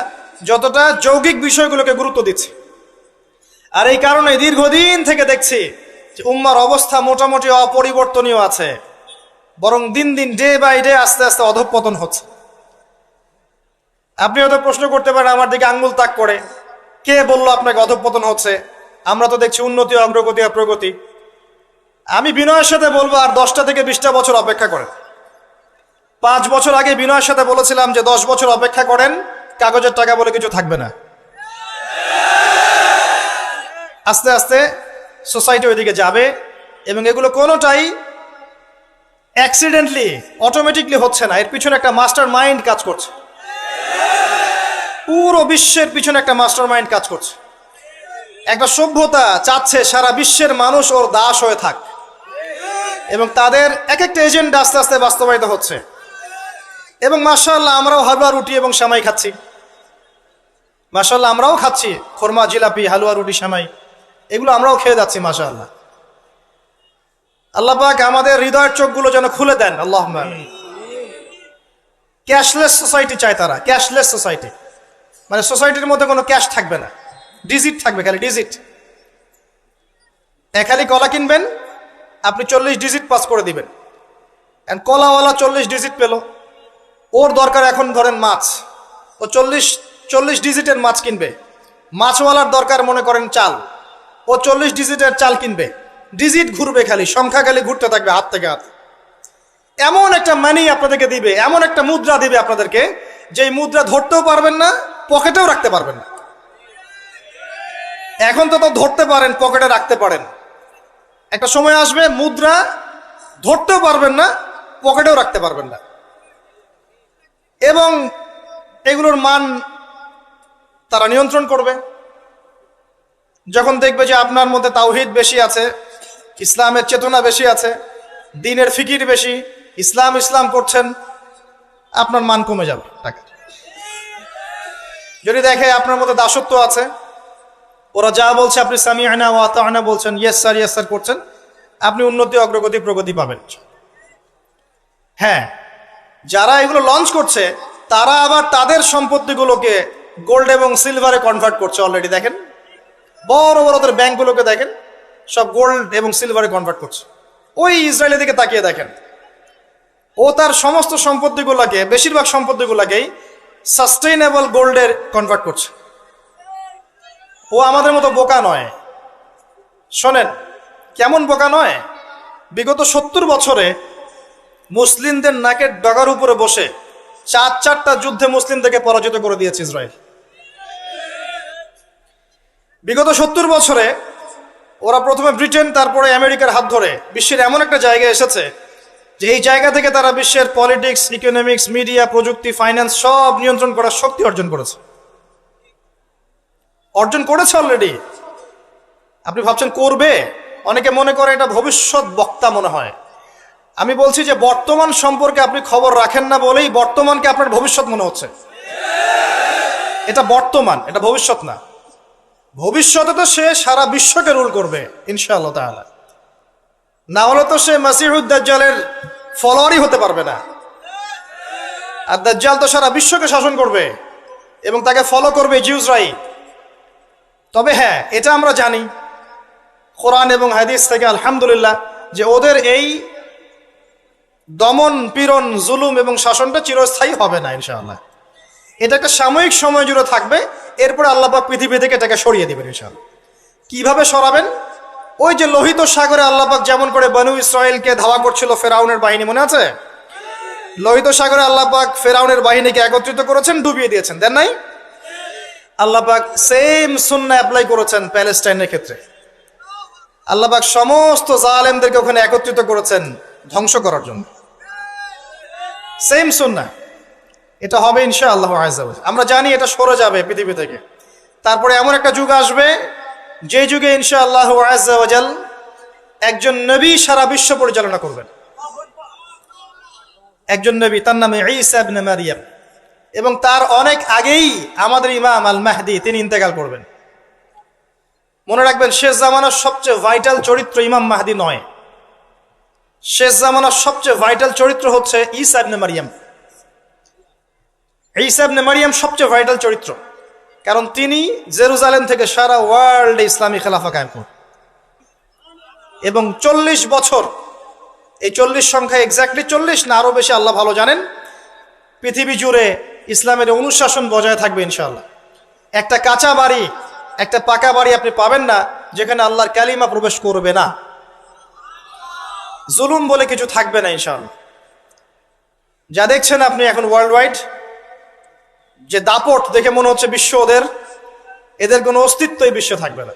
যতটা যৌগিক বিষয়গুলোকে গুরুত্ব দিচ্ছি। আর এই কারণে দীর্ঘদিন থেকে দেখছি যে উম্মার অবস্থা মোটামুটি অপরিবর্তনীয় আছে, বরং দিন দিন ডে বাই ডে আস্তে আস্তে অধঃপতন হচ্ছে। আপনি হয়তো প্রশ্ন করতে পারেন আমার দিকে আঙ্গুল তাক করে, কে বললো আপনাকে অধঃপতন হচ্ছে? আমরা তো দেখছি উন্নতি, অগ্রগতি আর প্রগতি। আমি বিনয়ের সাথে বলবো আর 10টা থেকে 20টা বছর অপেক্ষা করেন। 5 বছর আগে বিনয়ের সাথে বলেছিলাম যে 10 বছর অপেক্ষা করেন, কাগজের টাকা বলে কিছু থাকবে না। আস্তে আস্তে সোসাইটি ওইদিকে যাবে এবং এগুলো কোনোটাই অ্যাক্সিডেন্টলি অটোমেটিকলি হচ্ছে না, এর পিছনে একটা মাস্টার মাইন্ড কাজ করছে। পুরো বিশ্বের পিছনে একটা মাস্টার মাইন্ড কাজ করছে। একটা সভ্যতা চাচ্ছে সারা বিশ্বের মানুষ ওর দাস হয়ে থাক, এবং তাদের এক একটা এজেন্ডা আস্তে আস্তে বাস্তবায়িত হচ্ছে। এবং মাশাআল্লাহ আমরাও হালুয়া রুটি এবং সেমাই খাচ্ছি, মাশাআল্লাহ আমরাও খাচ্ছি খোরমা, জিলাপি, হালুয়া রুটি, সেমাই, এগুলো আমরাও খেয়ে যাচ্ছি মাশাআল্লাহ। আল্লাহ পাক আমাদের হৃদয়ের চোখগুলো যেন খুলে দেন, আল্লাহুম্মা আমিন। ক্যাশলেস সোসাইটি চায় তারা, ক্যাশলেস সোসাইটি, মানে সোসাইটির মধ্যে কোনো ক্যাশ থাকবে না, ডিজিট থাকবে, খালি ডিজিট। খালি কলা কিনবেন, আপনি 40 ডিজিট পাস করে দিবেন। এন্ড কলাওয়ালা 40 ডিজিট পেল, ওর দরকার এখন ধরেন মাছ, ও 40 ডিজিটের মাছ কিনবে। মাছওয়ালার দরকার মনে করেন চাল, ও 40 ডিজিটের চাল কিনবে। ডিজিট ঘুরবে, খালি সংখ্যা খালি ঘুরতে থাকবে হাত থেকে হাত। এমন একটা মানি আপনাদেরকে দিবে, এমন একটা মুদ্রা দিবে আপনাদেরকে, যে মুদ্রা ধরতেও পারবেন না, পকেটেও রাখতে পারবেন না। এখন তো ধরতে পারেন, পকেটে রাখতে পারেন, একটা সময় আসবে মুদ্রা ধরতেও পারবেন না, পকেটেও রাখতে পারবেন না। এবং এগুলোর মান তারা নিয়ন্ত্রণ করবে। যখন দেখবে যে আপনার মধ্যে তাওহীদ বেশি আছে, ইসলামের চেতনা বেশি আছে, দ্বীনের ফিকির বেশি, ইসলাম ইসলাম করছেন, আপনার মান কমে যাবে টাকা। যদি দেখে আপনার মধ্যে দাসত্ব আছে, ওরা যা বলছে আপনি সামিআনা ওয়া আতা'না বলছেন, ইয়েস স্যার করছেন, আপনি উন্নতি, অগ্রগতি, প্রগতি পাবেন। হ্যাঁ, যারা এগুলো লঞ্চ করছে তারা আবার তাদের সম্পত্তিগুলোকে গোল্ড এবং সিলভারে কনভার্ট করছে অলরেডি। দেখেন বড় বড় ওদের ব্যাংকগুলোকে দেখেন, সব গোল্ড এবং সিলভারে কনভার্ট করছে। ওই ইসরায়েলের দিকে তাকিয়ে দেখেন, ও তার সমস্ত সম্পত্তিগুলোকে, বেশিরভাগ সম্পত্তিগুলোকেই সাস্টেইনেবল গোল্ডের কনভার্ট করছে। ও আমাদের মতো বোকা নয়। শোনেন কেমন বোকা নয়, বিগত 70 বছরে মুসলিমদের নাকের ডগার উপরে বসে 4টা যুদ্ধে মুসলিমদেরকে পরাজিত করে দিয়েছে ইসরায়েল। বিগত 70 বছরে ওরা প্রথমে ব্রিটেন, তারপরে আমেরিকার হাত ধরে বিশ্বের এমন একটা জায়গায় এসেছে যে এই জায়গা থেকে তারা বিশ্বের পলিটিক্স, ইকোনমিক্স, মিডিয়া, প্রযুক্তি, ফাইন্যান্স সব নিয়ন্ত্রণ করার শক্তি অর্জন করেছে অলরেডি। আপনি ভাবছেন করবে? অনেকে মনে করে এটা ভবিষ্যৎ বক্তা মনে হয়। আমি বলছি যে বর্তমান সম্পর্কে আপনি খবর রাখেন না বলেই বর্তমানকে আপনার ভবিষ্যৎ মনে হচ্ছে। এটা বর্তমান, এটা ভবিষ্যৎ না। ভবিষ্যতে তো সে সারা বিশ্বকে রুল করবে ইনশাআল্লাহ তাআলা। না হলে তো সে মাসিহুদ দাজ্জালের ফলোয়ারই হতে পারবে না। আর দাজ্জাল তো সারা বিশ্বকে শাসন করবে এবং তাকে ফলো করবে জিউসরাই। তবে হ্যাঁ, এটা আমরা জানি কোরআন এবং হাদিস থেকে আলহামদুলিল্লাহ যে ওদের এই দমন, পীড়ন, জুলুম এবং শাসনটা চিরস্থায়ী হবে না ইনশাআল্লাহ। এটা একটা সাময়িক সময় জুড়ে থাকবে, এরপরে আল্লাহ পাক পৃথিবী থেকে এটাকে সরিয়ে দিবেন ইনশাআল্লাহ। কিভাবে সরাবেন? ওই যে লোহিত সাগরে আল্লাহ পাক যেমন করে বনু ইসরায়েলকে ধাওয়া করছিল ফেরাউনের বাহিনী, মনে আছে? লোহিত সাগরে আল্লাহ পাক ফেরাউনের বাহিনীকে একত্রিত করেছেন, ডুবিয়ে দিয়েছেন, দেন নাই? আল্লাহ পাক সেম সুন্নাহ অ্যাপ্লাই করেছেন প্যালেস্টাইনের ক্ষেত্রে। আল্লাহ পাক সমস্ত জালেমদেরকে ওখানে একত্রিত করেছেন ধ্বংস করার জন্য। সেম সুন্নাহ, এটা হবে ইনশাআল্লাহ আযজা ওয়া জাল। আমরা জানি এটা সরে যাবে পৃথিবী থেকে। তারপরে এমন একটা যুগ আসবে যে যুগে ইনশাআল্লাহ আযজা ওয়া জাল একজন নবী সারা বিশ্ব পরিচালনা করবেন। একজন নবী, তার নাম ঈসা ইবনে মারইয়াম। এবং তার অনেক আগেই আমাদের ইমাম আল মাহদি তিনি ইন্তেকাল করবেন। মনে রাখবেন, শেষ জামানার সবচেয়ে ভাইটাল চরিত্র ইমাম মাহদি নয়। শেষ জামানার সবচেয়ে ভাইটাল চরিত্র হচ্ছে ঈসা ইবনে মারইয়াম। ঈসা ইবনে মারইয়াম সবচেয়ে ভাইটাল চরিত্র, কারণ তিনি জেরুজালেম থেকে সারা ওয়ার্ল্ডে ইসলামী খেলাফা কায়েম করেন। এবং 40 বছর, এই 40 সংখ্যা এক্স্যাক্টলি 40 না আরো বেশি আল্লাহ ভালো জানেন, পৃথিবী জুড়ে ইসলামের অনুশাসন বজায় থাকবে ইনশাআল্লাহ। একটা কাঁচা বাড়ি, একটা পাকা বাড়ি আপনি পাবেন না যেখানে আল্লাহর কালিমা প্রবেশ করবে না। জুলুম বলে কিছু থাকবে না ইনশাআল্লাহ। যা দেখছেন আপনি এখন ওয়ার্ল্ড ওয়াইড যে দাপট, দেখে মনে হচ্ছে বিশ্ব এদের কোনো অস্তিত্বই বিশ্বে থাকবে না।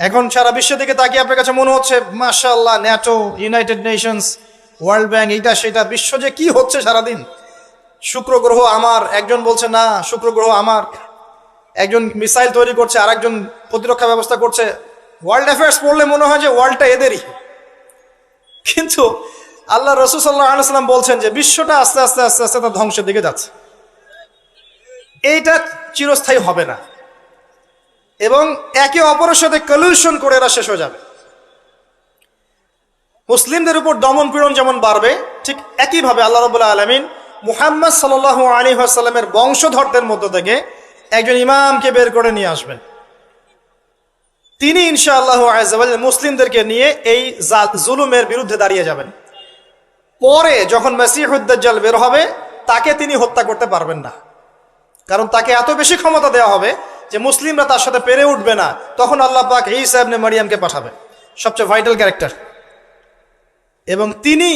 এখন সারা বিশ্ব থেকে তাকিয়ে আপনার কাছে মনে হচ্ছে মাশাআল্লাহ, NATO, United Nations, world bank, এইটা সেটা, বিশ্ব যে কি হচ্ছে সারাদিন। শুক্র গ্রহ আমার, একজন বলছে না শুক্র গ্রহ আমার, একজন মিসাইল তৈরি করছে, আর একজন প্রতিরক্ষা ব্যবস্থা করছে। ওয়ার্ল্ড অ্যাফেয়ার্স পড়লে মনে হয় যে ওয়ার্ল্ডটা এদেরই। কিন্তু আল্লাহ রাসূল সাল্লাল্লাহু আলাইহি ওয়াসাল্লাম বলছেন যে বিশ্বটা আস্তে আস্তে আস্তে আস্তে তার ধ্বংসের দিকে যাচ্ছে। এইটা চিরস্থায়ী হবে না এবং একে অপরের সাথে কলিউশন করে এরা শেষ হয়ে যাবে। মুসলিমদের উপর দমন পীড়ন যেমন বাড়বে, ঠিক একইভাবে আল্লাহ রাব্বুল আলামিন মুহাম্মদ সাল্লাল্লাহু আলাইহি ওয়াসাল্লামের বংশধরদের মধ্য থেকে একজন ইমামকে বের করে নিয়ে আসবেন। তিনি ইনশাআল্লাহ আযজা ওয়া জাল মুসলিমদেরকে নিয়ে এই জুলুমের বিরুদ্ধে দাঁড়িয়ে যাবেন। পরে যখন মাসিহুদ দাজ্জাল বের হবে, তাকে তিনি হত্যা করতে পারবেন না, কারণ তাকে এত বেশি ক্ষমতা দেওয়া হবে যে মুসলিমরা তার সাথে পেরে উঠবে না, তখন আল্লাহ পাক ঈসা ইবনে মারিয়ামকে পাঠাবে, সবচেয়ে ভাইটাল ক্যারেক্টার। এবং তিনি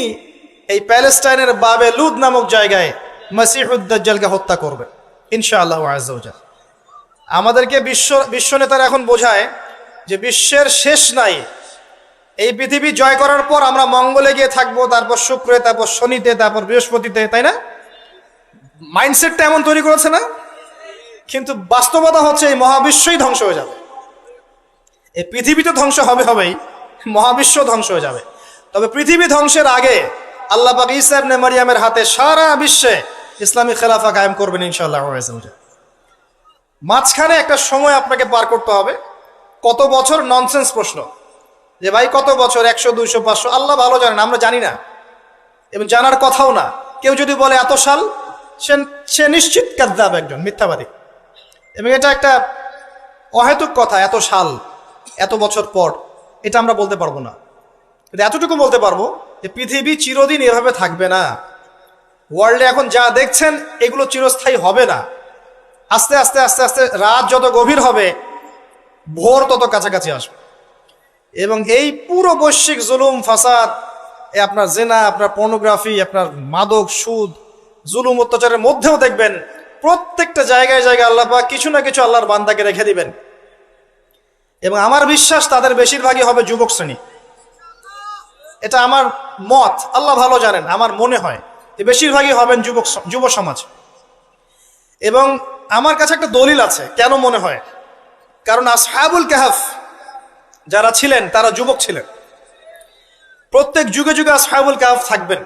এই প্যালেস্টাইনের বাবে লুদ নামক জায়গায় মসিহুদ দাজ্জালকে হত্যা করবেন ইনশাআল্লাহ আযজা ওয়া জাল। আমাদেরকে বিশ্ব নেতারা এখন বোঝায় যে বিশ্বের শেষ নাই, এই পৃথিবী জয় করার পর আমরা মঙ্গলে গিয়ে থাকবো, তারপর শুক্রে, তারপর শনিতে, তারপর বৃহস্পতিতে, তাই না? মাইন্ডসেটটা এমন তৈরি করেছে না? কিন্তু বাস্তবতা হচ্ছে এই মহাবিশ্বই ধ্বংস হয়ে যাবে। এই পৃথিবী তো ধ্বংস হবেই, মহাবিশ্ব ধ্বংস হয়ে যাবে। তবে পৃথিবী ধ্বংসের আগে আল্লাহ পাক ঈসা ইবনে মারিয়ামের হাতে সারা বিশ্বে ইসলামী খেলাফা কায়েম করবেন ইনশাআল্লাহ। মাঝখানে একটা সময় আপনাকে পার করতে হবে। কত বছর? ননসেন্স প্রশ্ন, যে ভাই কত বছর, 100, 200, 500, আল্লাহ ভালো জানেন, আমরা জানি না এবং জানার কথাও না। কেউ যদি বলে এত সাল, সে নিশ্চিত কাযযাব, একজন মিথ্যাবাদী। এবং এটা একটা অহেতুক কথা, এত সাল, এত বছর পর, এটা আমরা বলতে পারবো না। কিন্তু এতটুকু বলতে পারবো যে পৃথিবী চিরদিন এভাবে থাকবে না। ওয়ার্ল্ডে এখন যা দেখছেন এগুলো চিরস্থায়ী হবে না। আস্তে আস্তে আস্তে আস্তে রাত যত গভীর হবে, ভোর তত কাছাকাছি আসবে। এবং এই পুরো বৈশ্বিক জুলুম, ফাসাদ, আপনার জেনা, আপনার পর্নোগ্রাফি, আপনার মাদক, সুদ, জুলুম, অত্যাচারের মধ্যেও দেখবেন প্রত্যেকটা জায়গায় জায়গায় আল্লাহ পাক কিছু না কিছু আল্লাহর বান্দাকে রেখে দিবেন। এবং আমার বিশ্বাস তাদের বেশিরভাগই হবে যুবক শ্রেণী। এটা আমার মত, আল্লাহ ভালো জানেন, আমার মনে হয় যে বেশিরভাগই হবেন যুব সমাজ। এবং আমার কাছে একটা দলিল আছে কেন মনে হয়। কারণ আসহাবুল কাহফ যারা ছিলেন তারা যুবক ছিলেন। প্রত্যেক যুগে যুগে আসহাবুল কাহফ থাকবেন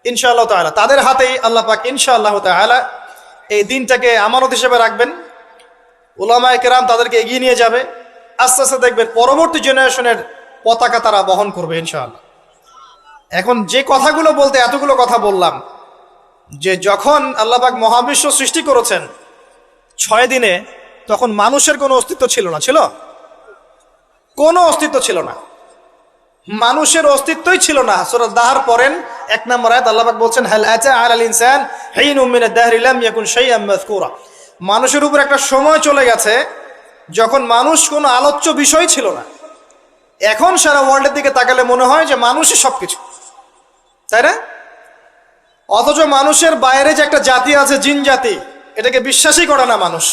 ইনশাআল্লাহ তাআলা। তাদের হাতেই আল্লাহ পাক ইনশাআল্লাহ তাআলা এই দিনটাকে আমানত হিসেবে রাখবেন। উলামায়ে কেরাম তাদেরকে এগিয়ে নিয়ে যাবে। আস্তে আস্তে দেখবেন পরবর্তী জেনারেশনের পতাকা তারা বহন করবে ইনশাআল্লাহ। এখন যে কথাগুলো বলতে এতগুলো কথা বললাম, যে যখন আল্লাহ পাক মহাবিশ্ব সৃষ্টি করেছেন 6 দিনে, তখন মানুষের কোনো অস্তিত্ব ছিল না। ছিল? কোনো অস্তিত্ব ছিল না, মানুষের অস্তিত্বই ছিল না। সূরা দাহর পড়েন 1 নম্বর আয়াত, আল্লাহ পাক বলছেন হাল আতা আলাল ইনসান হিনুম মিনাদ দাহরি লাম ইয়াকুন শাইআন মাযকুরা। মানুষের উপর একটা সময় চলে গেছে যখন মানুষ কোনো আলোচ্য বিষয় ছিল না। এখন সারা ওয়ার্ল্ডের দিকে তাকালে মনে হয় যে মানুষই সবকিছু, তাই না? অথচ মানুষের বাইরে যে একটা জাতি আছে, জিন জাতি, এটাকে বিশ্বাসই করে না মানুষ।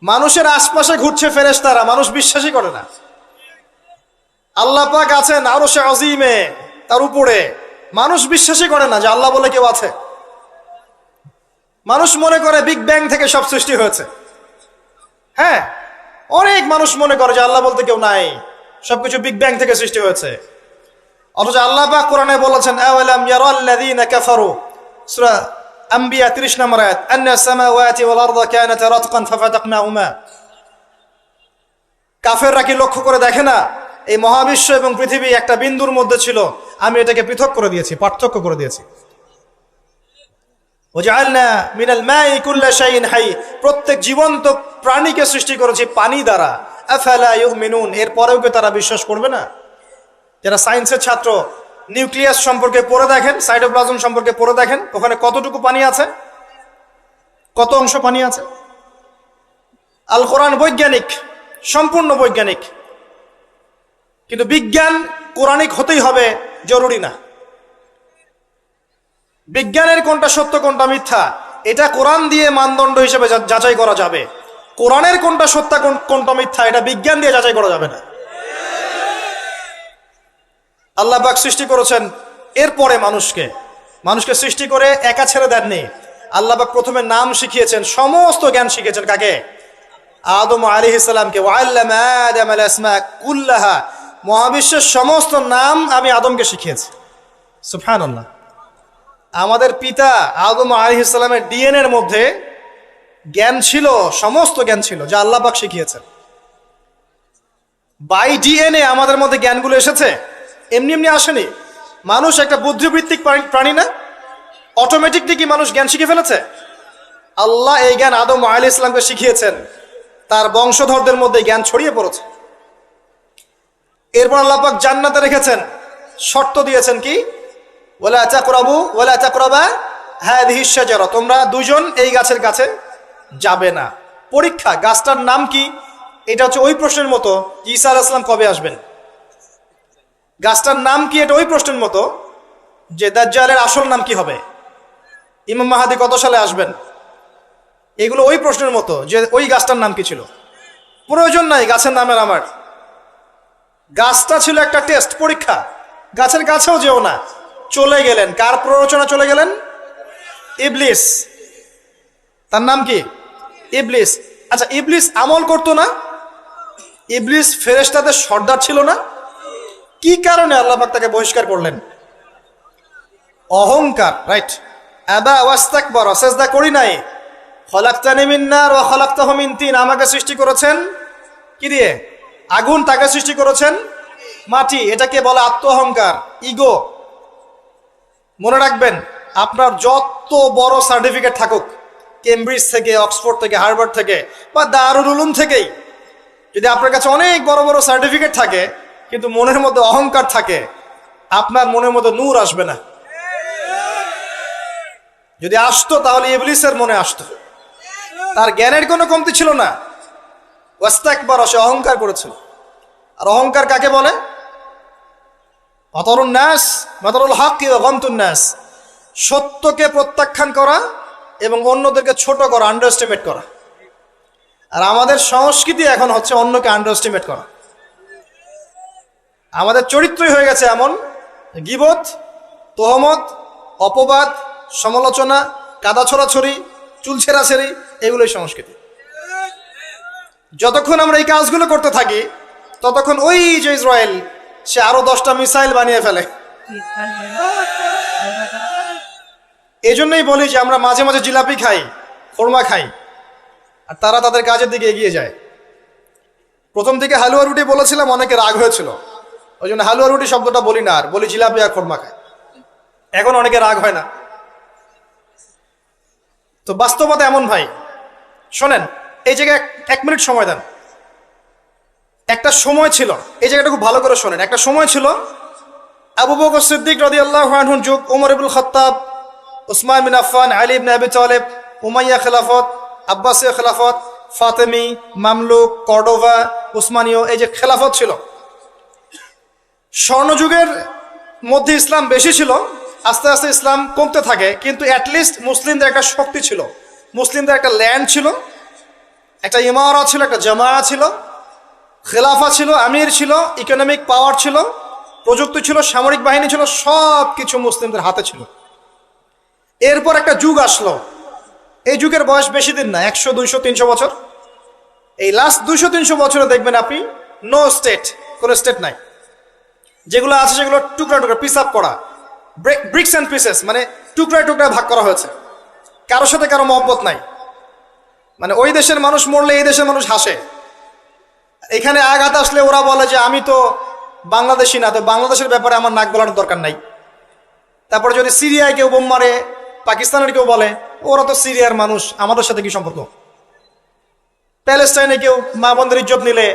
মানুষের আশপাশে ঘুরছে ফেরেশতারা, মানুষ বিশ্বাসই করে না। আল্লাহ পাক আছেন আরশে আজিমে, তার উপরে, মানুষ বিশ্বাসই করে না যে আল্লাহ বলে কেউ আছে। মানুষ মনে করে বিগ ব্যাং থেকে সব সৃষ্টি হয়েছে। হ্যাঁ, অনেক মানুষ মনে করে যে আল্লাহ বলতে কেউ নাই, সবকিছু বিগ ব্যাং থেকে সৃষ্টি হয়েছে। অথচ আল্লাহ পাক কোরআনে বলেছেন আওয়ালাম ইয়ারাল্লাযীনা কাফারু, সূরা আম্বিয়া 30 নম্বর আয়াত, আন্নাস সামাওয়াতি ওয়াল আরদা কানাতা রাতকান ফাফাতাকনাহুমা। কাফেররা কি লক্ষ্য করে দেখে না এই মহাবিশ্ব এবং পৃথিবী একটা বিন্দুর মধ্যে ছিল, আমি এটাকে পৃথক করে দিয়েছি, পার্থক্য করে দিয়েছি। ওয়াজআলনা মিনাল মাই কুল্লা শাইইন হাই, প্রত্যেক জীবন্ত প্রাণীকে সৃষ্টি করেছি পানি দ্বারা। আফালা ইউমিনুন, এরপরেও কি তারা বিশ্বাস করবে না? যারা সায়েন্সের ছাত্র, নিউক্লিয়াস সম্পর্কে পড়ে দেখেন, সাইটোপ্লাজম সম্পর্কে পড়ে দেখেন, ওখানে কতটুকু পানি আছে, কত অংশ পানি আছে। আল কোরআন বৈজ্ঞানিক, সম্পূর্ণ বৈজ্ঞানিক, কিন্তু বিজ্ঞান কোরআনিক হতেই হবে জরুরি না। বিজ্ঞানের কোনটা সত্য কোনটা মিথ্যা এটা কোরআন দিয়ে মানদণ্ড হিসেবে যাচাই করা যাবে। কোরআনের কোনটা সত্য কোনটা মিথ্যা এটা বিজ্ঞান দিয়ে যাচাই করা যাবে না। আল্লাহ পাক সৃষ্টি করেছেন, এরপরে মানুষকে সৃষ্টি করে একা ছেড়ে দেননি। আল্লাহ পাক প্রথমে নাম শিখিয়েছেন, সমস্ত জ্ঞান শিখিয়েছেন কাকে? আদম আলাইহিস সালামকে। ওয়াল্লামা আদামাল আসমা কুল্লাহা, মহাবিশ্বের সমস্ত নাম আমি আদমকে শিখিয়েছি। সুবহানাল্লাহ। আমাদের পিতা আদম আলাইহিস সালামের ডিএনএর মধ্যে জ্ঞান ছিল, সমস্ত জ্ঞান ছিল যা আল্লাহ পাক শিখিয়েছেন। বাই ডিএনএ আমাদের মধ্যে জ্ঞানগুলো এসেছে, এমনি এমনি আসেনি। মানুষ একটা বুদ্ধিবৃত্তিক প্রাণী না? অটোমেটিকলি কি মানুষ জ্ঞান শিখে ফেলেছে? আল্লাহ এই জ্ঞান আদম আলাইহিস সালামকে শিখিয়েছেন, তার বংশধরদের মধ্যে জ্ঞান ছড়িয়ে পড়েছে। এরপর আল্লাহ পাক জান্নাতে রেখেছেন, শর্ত দিয়েছেন কি? ওয়ালা তাকরাবু ওয়ালা তাকরাবা হাযিহিশ শাজারা, তোমরা দুজন এই গাছের কাছে যাবে না। পরীক্ষা। গাছটার নাম কি? এটা হচ্ছে ওই প্রশ্নের মতো ঈসা আলাইহিস সালাম কবে আসবেন। গাছটার নাম কি? এটা ওই প্রশ্নের মতো যে দাজ্জালের আসল নাম কি হবে, ইমাম মাহাদি কত সালে আসবেন। এগুলো ওই প্রশ্নের মতো যে ওই গাছটার নাম কি ছিল। প্রয়োজন নাই গাছের নামের আমার। গাছটা ছিল একটা টেস্ট, পরীক্ষা। গাছের কাছেও যেও না। চলে গেলেন, কার প্ররোচনা চলে গেলেন? ইবলিস। তার নাম কি? ইবলিস। আচ্ছা, ইবলিস আমল করতো না? ইবলিস ফেরেশতাদের সর্দার ছিল না? কি কারণে আল্লাহ পাক তাকে বহিষ্কার করলেন? অহংকার, রাইট। আবা ওয়াস্তাকবারা, সিজদা করি নাই। খলাকতানি মিন নার ওয়া খলাকতাহু মিন তিন, আমাকে সৃষ্টি করেছেন কি দিয়ে? আগুন। তাকে সৃষ্টি করেছেন মাটি। এটাকে বলে আত্ম অহংকার, ইগো। মনে রাখবেন, আপনার যত বড় সার্টিফিকেট থাকুক, কেমব্রিজ থেকে, অক্সফোর্ড থেকে, হার্ভার্ড থেকে বা দারুল উলুম থেকেই, যদি আপনার কাছে অনেক বড় বড় সার্টিফিকেট থাকে কিন্তু মনের মধ্যে অহংকার থাকে, আপনার মনের মধ্যে নূর আসবে না। যদি আসতো তাহলে ইবলিসের মনে আসতো। তার জ্ঞানের কোনো কমতি ছিল না। ওয়াস্তাকবারা, সে অহংকার করেছিল। আর অহংকার কাকে বলে? মাতারুন নাস মাতারুল হক ওয়া গামতুন নাস, সত্যকে প্রত্যাখ্যান করা এবং অন্যদেরকে ছোট করা, আন্ডার এস্টিমেট করা। আর আমাদের সংস্কৃতি এখন হচ্ছে অন্যকে আন্ডার এস্টিমেট করা। আমাদের চরিত্রই হয়ে গেছে এমন, গীবত, তোহমত, অপবাদ, সমালোচনা, কাদা ছড়াছড়ি, চুল ছেঁড়াছেড়ি, এগুলোই সংস্কৃতি। যতক্ষণ আমরা এই কাজগুলো করতে থাকি ততক্ষণ ওই যে ইসরায়েল, সে আরো 10টা মিসাইল বানিয়ে ফেলে। এই জন্যই বলি যে আমরা মাঝে মাঝে জিলাপি খাই, খোরমা খাই, আর তারা তাদের কাজের দিকে এগিয়ে যায়। প্রথম দিকে হালুয়া রুটি বলেছিলাম, অনেকে রাগ হয়েছিল, ওই জন্য হালুয়া রুটি শব্দটা বলি না, আর বলি জিলাপি আর খোরমা খাই। এখন অনেকে রাগ হয় না। তো বাস্তবতা এমন ভাই, শোনেন, এই জায়গায় 1 মিনিট সময় দেন। একটা সময় ছিল, এই জায়গাটা খুব ভালো করে শোনেন। একটা সময় ছিল, আবু বকর সিদ্দিক রাদিয়াল্লাহু আনহুর যুগ, ওমর ইবনুল খাত্তাব, উসমান বিন আফফান, আলী ইবনে আবি তালেব, উমাইয়া খেলাফত, আব্বাসীয় খেলাফত, ফাতেমি, মামলুক, কর্ডোভা, উসমানীয়, এই যে খেলাফত ছিল। স্বর্ণযুগের মধ্যে ইসলাম বেশি ছিল, আস্তে আস্তে ইসলাম কমতে থাকে, কিন্তু অ্যাটলিস্ট মুসলিমদের একটা শক্তি ছিল, মুসলিমদের একটা ল্যান্ড ছিল, একটা ইমারত ছিল, একটা জামাআত ছিল, খেলাফা ছিল, আমির ছিল, ইকোনমিক পাওয়ার ছিল, প্রযুক্তি ছিল, সামরিক বাহিনী ছিল, সব কিছু মুসলিমদের হাতে ছিল। এরপর একটা যুগ আসলো, এই যুগের বয়স বেশি দিন না, 100, 200, 300 বছর। এই লাস্ট 200-300 বছরে দেখবেন আপনি নো স্টেট, কোনো স্টেট নাই। যেগুলো আছে সেগুলো টুকরা টুকরা, পিস আপ করা, ব্রিক্স অ্যান্ড পিসেস, মানে টুকরায় টুকরায় ভাগ করা হয়েছে। কারোর সাথে কারো মহব্বত নাই। মানে ওই দেশের মানুষ মরলে এই দেশের মানুষ হাসে। এখানে আঘাত আসলে ওরা বলে যে আমি তো বাংলাদেশি না, তো বাংলাদেশের ব্যাপারে আমার নাক গলানোর দরকার নাই। তারপরে যদি সিরিয়ায় কেউ বোম মারে, পাকিস্তানের কেউ বলে ওরা তো সিরিয়ার মানুষ, আমাদের সাথে কি সম্পর্ক। প্যালেস্টাইনে কেউ মা বোনদের ইজ্জত নিলে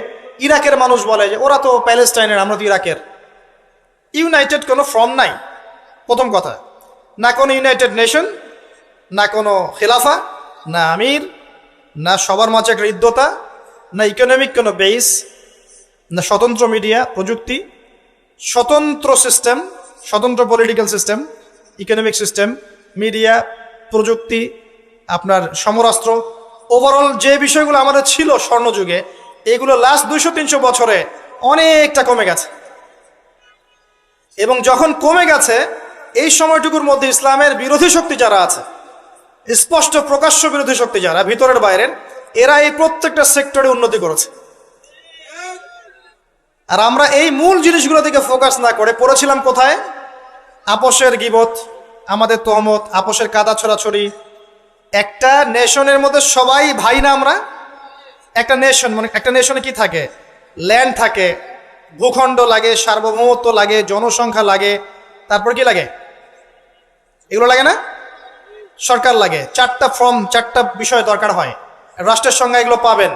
ইরাকের মানুষ বলে যে ওরা তো প্যালেস্টাইনের, আমরা তো ইরাকের। ইউনাইটেড কোনো ফর্ম নাই, প্রথম কথা। না কোনো ইউনাইটেড নেশন, না কোনো খেলাফা, না আমির, না সবার মাঝে একটা হৃদ্যতা, না ইকোনমিক কোনো বেস, না স্বতন্ত্র মিডিয়া প্রযুক্তি, স্বতন্ত্র সিস্টেম, স্বতন্ত্র political system, economic system, media, প্রযুক্তি, আপনার সমরাস্ত্র, ওভারঅল যে বিষয়গুলো আমাদের ছিল স্বর্ণযুগে, এগুলো লাস্ট 200-300 বছরে অনেকটা কমে গেছে। এবং যখন কমে গেছে, এই সময়টুকুর মধ্যে ইসলামের বিরোধী শক্তি যারা আছে, স্পষ্ট প্রকাশ্য বিরোধী শক্তি যারা ভিতরের বাইরের, এরা এই প্রত্যেকটা সেক্টরে উন্নতি করেছে। আর আমরা এই মূল জিনিসগুলো দিকে ফোকাস না করে পড়েছিলাম কোথায়? আপোষের গীবত, আমাদের তহমত, আপোষের কাদা ছড়াছড়ি। একটা নেশনের মধ্যে সবাই ভাই না আমরা? একটা নেশন, মানে একটা নেশনে কি থাকে? ল্যান্ড থাকে, ভূখণ্ড লাগে, সার্বভৌমত্ব লাগে, জনসংখ্যা লাগে, তারপর কি লাগে? এগুলো লাগে না? সরকার লাগে। 4টা বিষয় দরকার হয়। রাষ্ট্রের সঙ্গে এগুলো পাবেন।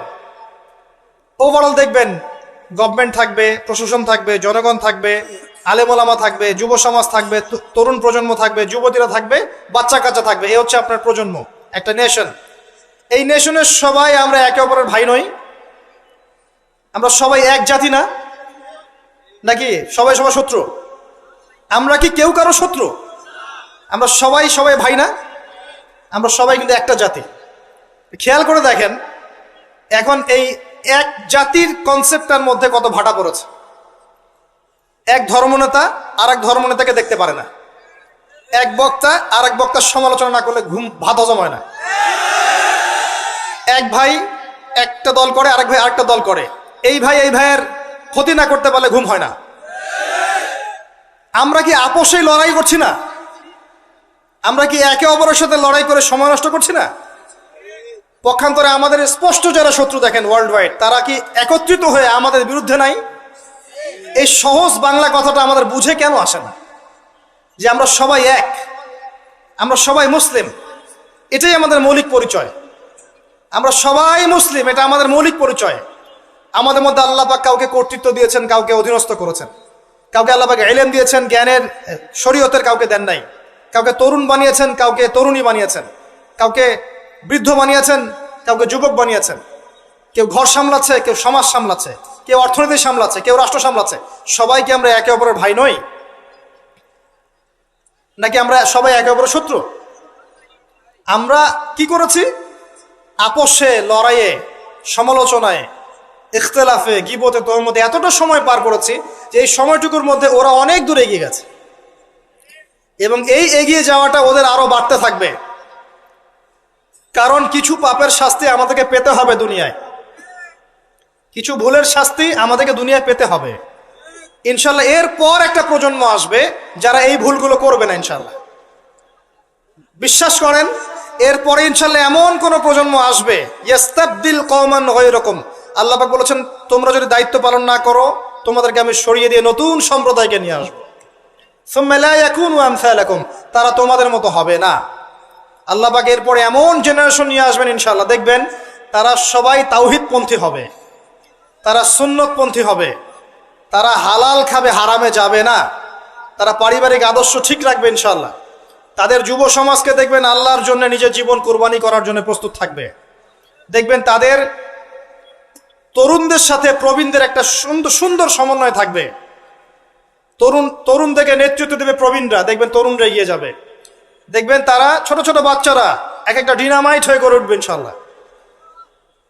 ওভারঅল দেখবেন গভর্নমেন্ট থাকবে, প্রশাসন থাকবে, জনগণ থাকবে, আলেমোলামা থাকবে, যুব সমাজ থাকবে, তরুণ প্রজন্ম থাকবে, যুবতীরা থাকবে, বাচ্চা কাচ্চা থাকবে। এই হচ্ছে আপনার প্রজন্ম, একটা নেশন। এই নেশনের সবাই আমরা একে অপরের ভাই নই? আমরা সবাই এক জাতি না? নাকি সবাই সবাই শত্রু? আমরা কি কেউ কারো শত্রু? আমরা সবাই সবাই ভাই না? আমরা সবাই কিন্তু একটা জাতি। খেয়াল করে দেখেন এখন এই এক জাতির কনসেপ্টটার মধ্যে কত ভাটা পড়েছে। এক ধর্মনেতা আর এক ধর্মনেতাকে দেখতে পারে না, এক বক্তা আর এক বক্তার সমালোচনা না করলে ভাত হজম হয় না, এক ভাই একটা দল করে আরেক ভাই আরেকটা দল করে, এই ভাই এই ভাইয়ের ক্ষতি না করতে পারলে ঘুম হয় না। আমরা কি আপোষেই লড়াই করছি না? আমরা কি একে অপরের সাথে লড়াই করে সময় নষ্ট করছি না? পক্ষান্তরে আমাদের স্পষ্ট যারা শত্রু দেখেন ওয়ার্ল্ড ওয়াইড, তারা কি একত্রিত হয়ে আমাদের বিরুদ্ধে নাই? এই সহজ বাংলা কথাটা আমাদের বুঝে কেন আসে না যে আমরা সবাই এক, আমরা সবাই মুসলিম, এটাই আমাদের মৌলিক পরিচয়। আমরা সবাই মুসলিম, এটা আমাদের মৌলিক পরিচয়। আমাদের মধ্যে আল্লাহ পাক কাউকে কর্তৃত্ব দিয়েছেন, কাউকে অধীনস্থ করেছেন, কাউকে আল্লাহ পাক ইলম দিয়েছেন, জ্ঞানের শরীয়তের, কাউকে দেন নাই। কাউকে তরুণ বানিয়েছেন, কাউকে তরুণী বানিয়েছেন, কাউকে বৃদ্ধ বানিয়েছেন, কাউকে যুবক বানিয়েছেন। কেউ ঘর সামলাচ্ছে, কেউ সমাজ সামলাচ্ছে, কেউ অর্থনীতি সামলাচ্ছে, কেউ রাষ্ট্র সামলাচ্ছে। সবাই কি আমরা একে অপরের ভাই নই? নাকি আমরা সবাই একে অপরের শত্রু? আমরা কি করেছি? আপোষে, লড়াইয়ে, সমালোচনায়, ইখতিলাফে, গীবতে, তহমতে এতটা সময় পার করেছি যে এই সময়টুকুর মধ্যে ওরা অনেক দূর এগিয়ে গেছে এবং এই এগিয়ে যাওয়াটা ওদের আরো বাড়তে থাকবে। কারণ কিছু পাপের শাস্তি আমাদেরকে পেতে হবে দুনিয়ায়, কিছু ভুলের শাস্তি আমাদেরকে দুনিয়ায় পেতে হবে ইনশাল্লাহ। এরপর একটা প্রজন্ম আসবে যারা এই ভুলগুলো করবে না ইনশাল্লাহ। বিশ্বাস করেন, এরপরে ইনশাল্লাহ এমন কোন প্রজন্ম আসবে, ইস্তাবদিল কওমান গায়রাকুম। আল্লাহ পাক বলেছেন, তোমরা যদি দায়িত্ব পালন না করো, তোমাদেরকে আমি সরিয়ে দিয়ে নতুন সম্প্রদায়কে নিয়ে আসবো। সুম্মা লা ইয়াকুনু আমসালাকুম, তারা তোমাদের মতো হবে না। আল্লাহ পাক এরপরে এমন জেনারেশন নিয়ে আসবেন ইনশাআল্লাহ, দেখবেন তারা সবাই তাওহীদপন্থী হবে, তারা সুন্নতপন্থী হবে, তারা হালাল খাবে, হারামে যাবে না, তারা পারিবারিক আদর্শ ঠিক রাখবে ইনশাআল্লাহ। তাদের যুব সমাজকে দেখবেন আল্লাহর জন্য নিজের জীবন কোরবানি করার জন্য প্রস্তুত থাকবে। দেখবেন তাদের তরুণদের সাথে প্রবীণদের একটা সুন্দর সুন্দর সমন্বয় থাকবে। তরুণ থেকে নেতৃত্ব দেবে প্রবীণরা, দেখবেন তরুণরা এগিয়ে যাবে। দেখবেন তারা ছোট ছোট বাচ্চারা এক একটা ডিনামাইট হয়ে গড়ে উঠবে ইনশাল্লাহ।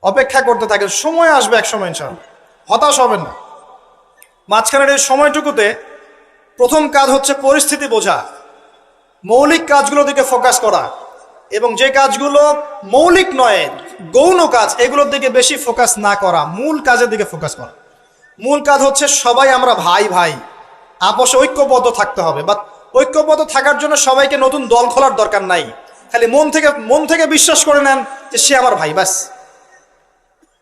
অপেক্ষা করতে থাকে, সময় আসবে এক সময় ইনশাল্লাহ, হতাশ হবেন না। মাঝখানের এই সময়টুকুতে প্রথম কাজ হচ্ছে পরিস্থিতি বোঝা, মৌলিক কাজগুলোর দিকে ফোকাস করা, এবং যে কাজগুলো মৌলিক নয়, গৌণ কাজ, এগুলোর দিকে বেশি ফোকাস না করা, মূল কাজের দিকে ফোকাস করা। মূল কাজ হচ্ছে সবাই আমরা ভাই ভাই, আপোষে ঐক্যবদ্ধ থাকতে হবে। বা ঐক্যবদ্ধ থাকার জন্য সবাইকে নতুন দল খোলার দরকার নাই, খালি মন থেকে বিশ্বাস করে নেন যে সে আমার ভাই, ব্যাস।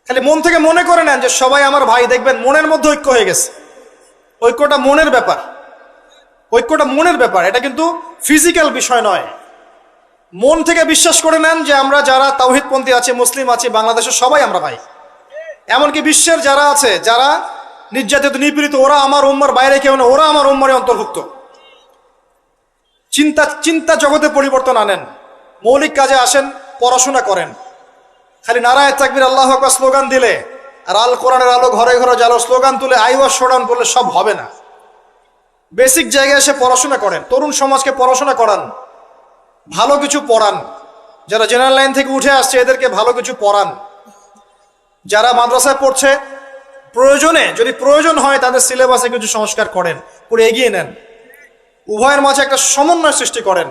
খালি মন থেকে মনে করে নেন যে সবাই আমার ভাই, দেখবেন মনের মধ্যে ঐক্য হয়ে গেছে। ঐক্যটা মনের ব্যাপার, ঐক্যটা মনের ব্যাপার, এটা কিন্তু ফিজিক্যাল বিষয় নয়। মন থেকে বিশ্বাস করে নেন যে আমরা যারা তাওহীদপন্থী আছে, মুসলিম আছি বাংলাদেশের, সবাই আমরা ভাই। এমনকি বিশ্বের যারা আছে, যারা নির্যাতিত নিপীড়িত, ওরা আমার উম্মার বাইরে কেউ না, ওরা আমার উম্মারে অন্তর্ভুক্ত। চিন্তা জগতে পরিবর্তন আনেন, মৌলিক কাজে আসেন, পড়াশোনা করেন। খালি নারায়ে তাকবীর আল্লাহু আকবার স্লোগান দিলে আর আল কোরআনের আলো ঘরে ঘরে জালো স্লোগান তুলে আইওয়াজ শোডাউন করলে সব হবে না। বেসিক জায়গায় এসে পড়াশোনা করেন, তরুণ সমাজকে পড়াশোনা করান, ভালো কিছু পড়ান। যারা জেনারেল লাইন থেকে উঠে আসছে এদেরকে ভালো কিছু পড়ান। যারা মাদ্রাসায় পড়ছে, প্রয়োজনে যদি প্রয়োজন হয় তাদের সিলেবাসে কিছু সংস্কার করেন, করে এগিয়ে নেন। উভয়ের মাঝে একটা সমন্বয় সৃষ্টি করেন,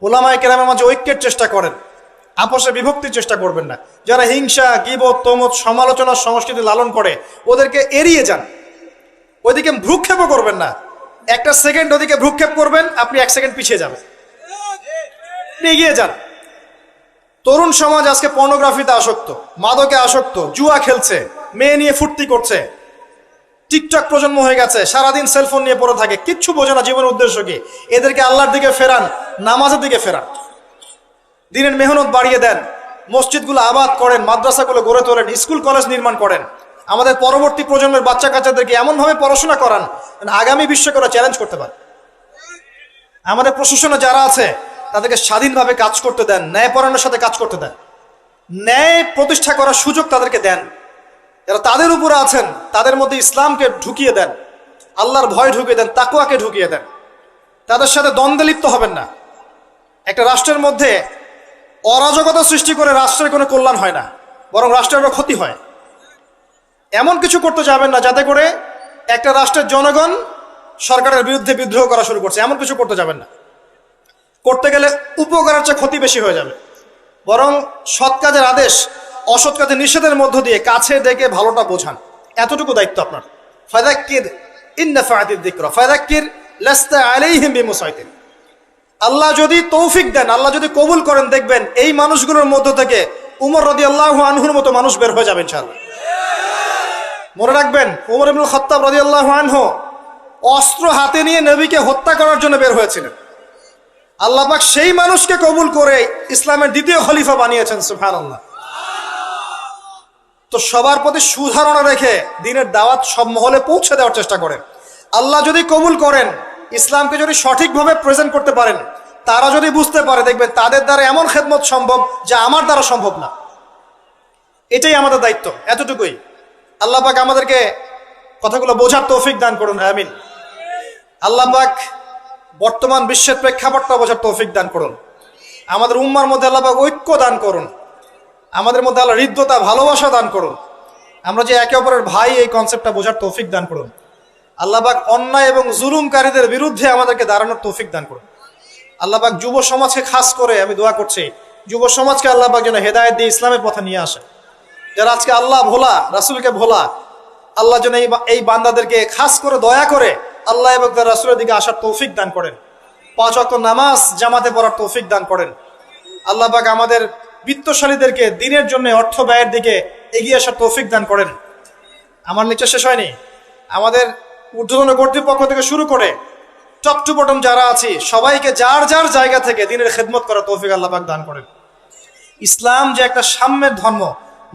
উলামায়ে কেরামের মাঝে ঐক্যের চেষ্টা করেন, আপোষে বিভক্তির চেষ্টা করবেন না। যারা হিংসা, গীবত, তমত, সমালোচনার সংস্কৃতি লালন করে ওদেরকে এড়িয়ে যান, ওইদিকে ভ্রুক্ষেপও করবেন না। একটা সেকেন্ড ওদিকে ভ্রুক্ষেপ করবেন, আপনি এক সেকেন্ড পিছিয়ে যাবেন, এগিয়ে যান। তরুণ সমাজ আজকে পর্নোগ্রাফিতে আসক্ত, মাদকে আসক্ত, জুয়া খেলছে, মেয়ে নিয়ে ফুর্তি করছে, টিকটক প্রজন্ম হয়ে গেছে, সারাদিন সেলফোন নিয়ে পড়ে থাকে, কিচ্ছু বোঝে না জীবনের উদ্দেশ্য কি। এদেরকে আল্লাহর দিকে ফেরান, নামাজের দিকে ফেরান, দিনের মেহনত বাড়িয়ে দেন, মসজিদগুলো আবাদ করেন, মাদ্রাসাগুলো গড়ে তোলেন, স্কুল কলেজ নির্মাণ করেন। আমাদের পরবর্তী প্রজন্মের বাচ্চা কাচ্চাদেরকে এমনভাবে পড়াশোনা করান আগামী বিশ্বকে ওরা চ্যালেঞ্জ করতে পারে। আমাদের প্রশাসনে যারা আছে তাদেরকে স্বাধীনভাবে কাজ করতে দেন, ন্যায়পরায়ণের সাথে কাজ করতে দেন। ন্যায় প্রতিষ্ঠা করার সুযোগ তাদেরকে দেন। যারা তাদের উপরে আছেন তাদের মধ্যে ইসলামকে ঢুকিয়ে দেন, আল্লাহর ভয় ঢুকিয়ে দেন, তাকওয়াকে ঢুকিয়ে দেন। তাদের সাথে দ্বন্দ্বে লিপ্ত হবেন না। একটা রাষ্ট্রের মধ্যে অরাজকতা সৃষ্টি করে রাষ্ট্রের কোনো কল্যাণ হয় না, বরং রাষ্ট্রের ক্ষতি হয়। এমন কিছু করতে যাবেন না যাতে করে একটা রাষ্ট্রের জনগণ সরকারের বিরুদ্ধে বিদ্রোহ করা শুরু করছে, এমন কিছু করতে যাবেন না। করতে গেলে উপকারের চেয়ে ক্ষতি বেশি হয়ে যাবে। বরং সৎ কাজের আদেশ, অসৎ কাজের নিষেধের মধ্য দিয়ে কাছে ডেকে ভালোটা বোঝান, এতটুকু দায়িত্ব আপনার। ফাযাক্কির ইন নাফাআতিদ যিকরা ফাযাক্কির লাস্তা আলাইহিম বিমুসাইতির। আল্লাহ যদি তৌফিক দেন, আল্লাহ যদি কবুল করেন, দেখবেন এই মানুষগুলোর মধ্য থেকে উমর রাদিয়াল্লাহু আনহুর মতো মানুষ বের হয়ে যাবে ইনশাআল্লাহ। মনে রাখবেন, উমর ইবনুল খাত্তাব রাদিয়াল্লাহু আনহু অস্ত্র হাতে নিয়ে নবীকে হত্যা করার জন্য বের হয়েছিলেন। আল্লাহ পাক সেই মানুষকে কবুল করে ইসলামের দ্বিতীয় খলিফা বানিয়েছেন, সুবহানাল্লাহ। তো সবার প্রতি সুধারণা রেখে দিনের দাওয়াত সব মহলে পৌঁছে দেওয়ার চেষ্টা করেন। আল্লাহ যদি কবুল করেন, ইসলামকে যদি সঠিকভাবে প্রেজেন্ট করতে পারেন, তারা যদি বুঝতে পারে, দেখবেন তাদের দ্বারা এমন খেদমত সম্ভব যা আমার দ্বারা সম্ভব না। এটাই আমাদের দায়িত্ব, এতটুকুই। আল্লাহ পাক আমাদেরকে কথাগুলো বোঝার তৌফিক দান করুন, আমিন। আল্লাহ পাক বর্তমান বিশ্বের প্রেক্ষাপটটা বোঝার তৌফিক দান করুন। আমাদের উম্মার মধ্যে আল্লাহ পাক ঐক্য দান করুন। আমাদের মধ্যে আল্লাহ হৃদ্যতা, ভালোবাসা দান করুন। আমরা যে একে অপরের ভাই, এই কনসেপ্টটা বোঝার তৌফিক দান করুন। আল্লাহ পাক অন্যায় এবং জুলুমকারীদের বিরুদ্ধে আমাদেরকে দাঁড়ানোর তৌফিক দান করুন। আল্লাহ পাক যুব সমাজকে খাস করে আমি দোয়া করছি, যুব সমাজকে আল্লাহ পাক যেন হেদায়েত দিয়ে ইসলামের পথে নিয়ে আসে। যারা আজকে আল্লাহ ভোলা, রাসূলকে ভোলা, আল্লাহ যেন এই বান্দাদেরকে খাস করে দয়া করে আল্লাহ এবং তার রাসূলের দিকে আসার তৌফিক দান করেন। 5 ওয়াক্ত নামাজ জামাতে পড়ার তৌফিক দান করেন। আল্লাহ পাক আমাদের বিত্তশালীদেরকে দিনের জন্য অর্থ ব্যয়ের দিকে এগিয়ে আসার তৌফিক দান করেন। আমার লেকচার শেষ হয়নি। আমাদের ঊর্ধ্বতন কর্তৃপক্ষ থেকে শুরু করে টপ টু বটম যারা আছি, সবাইকে যার যার জায়গা থেকে দিনের খেদমত করার তৌফিক আল্লাহ পাক দান করেন। ইসলাম যে একটা সাম্যের ধর্ম,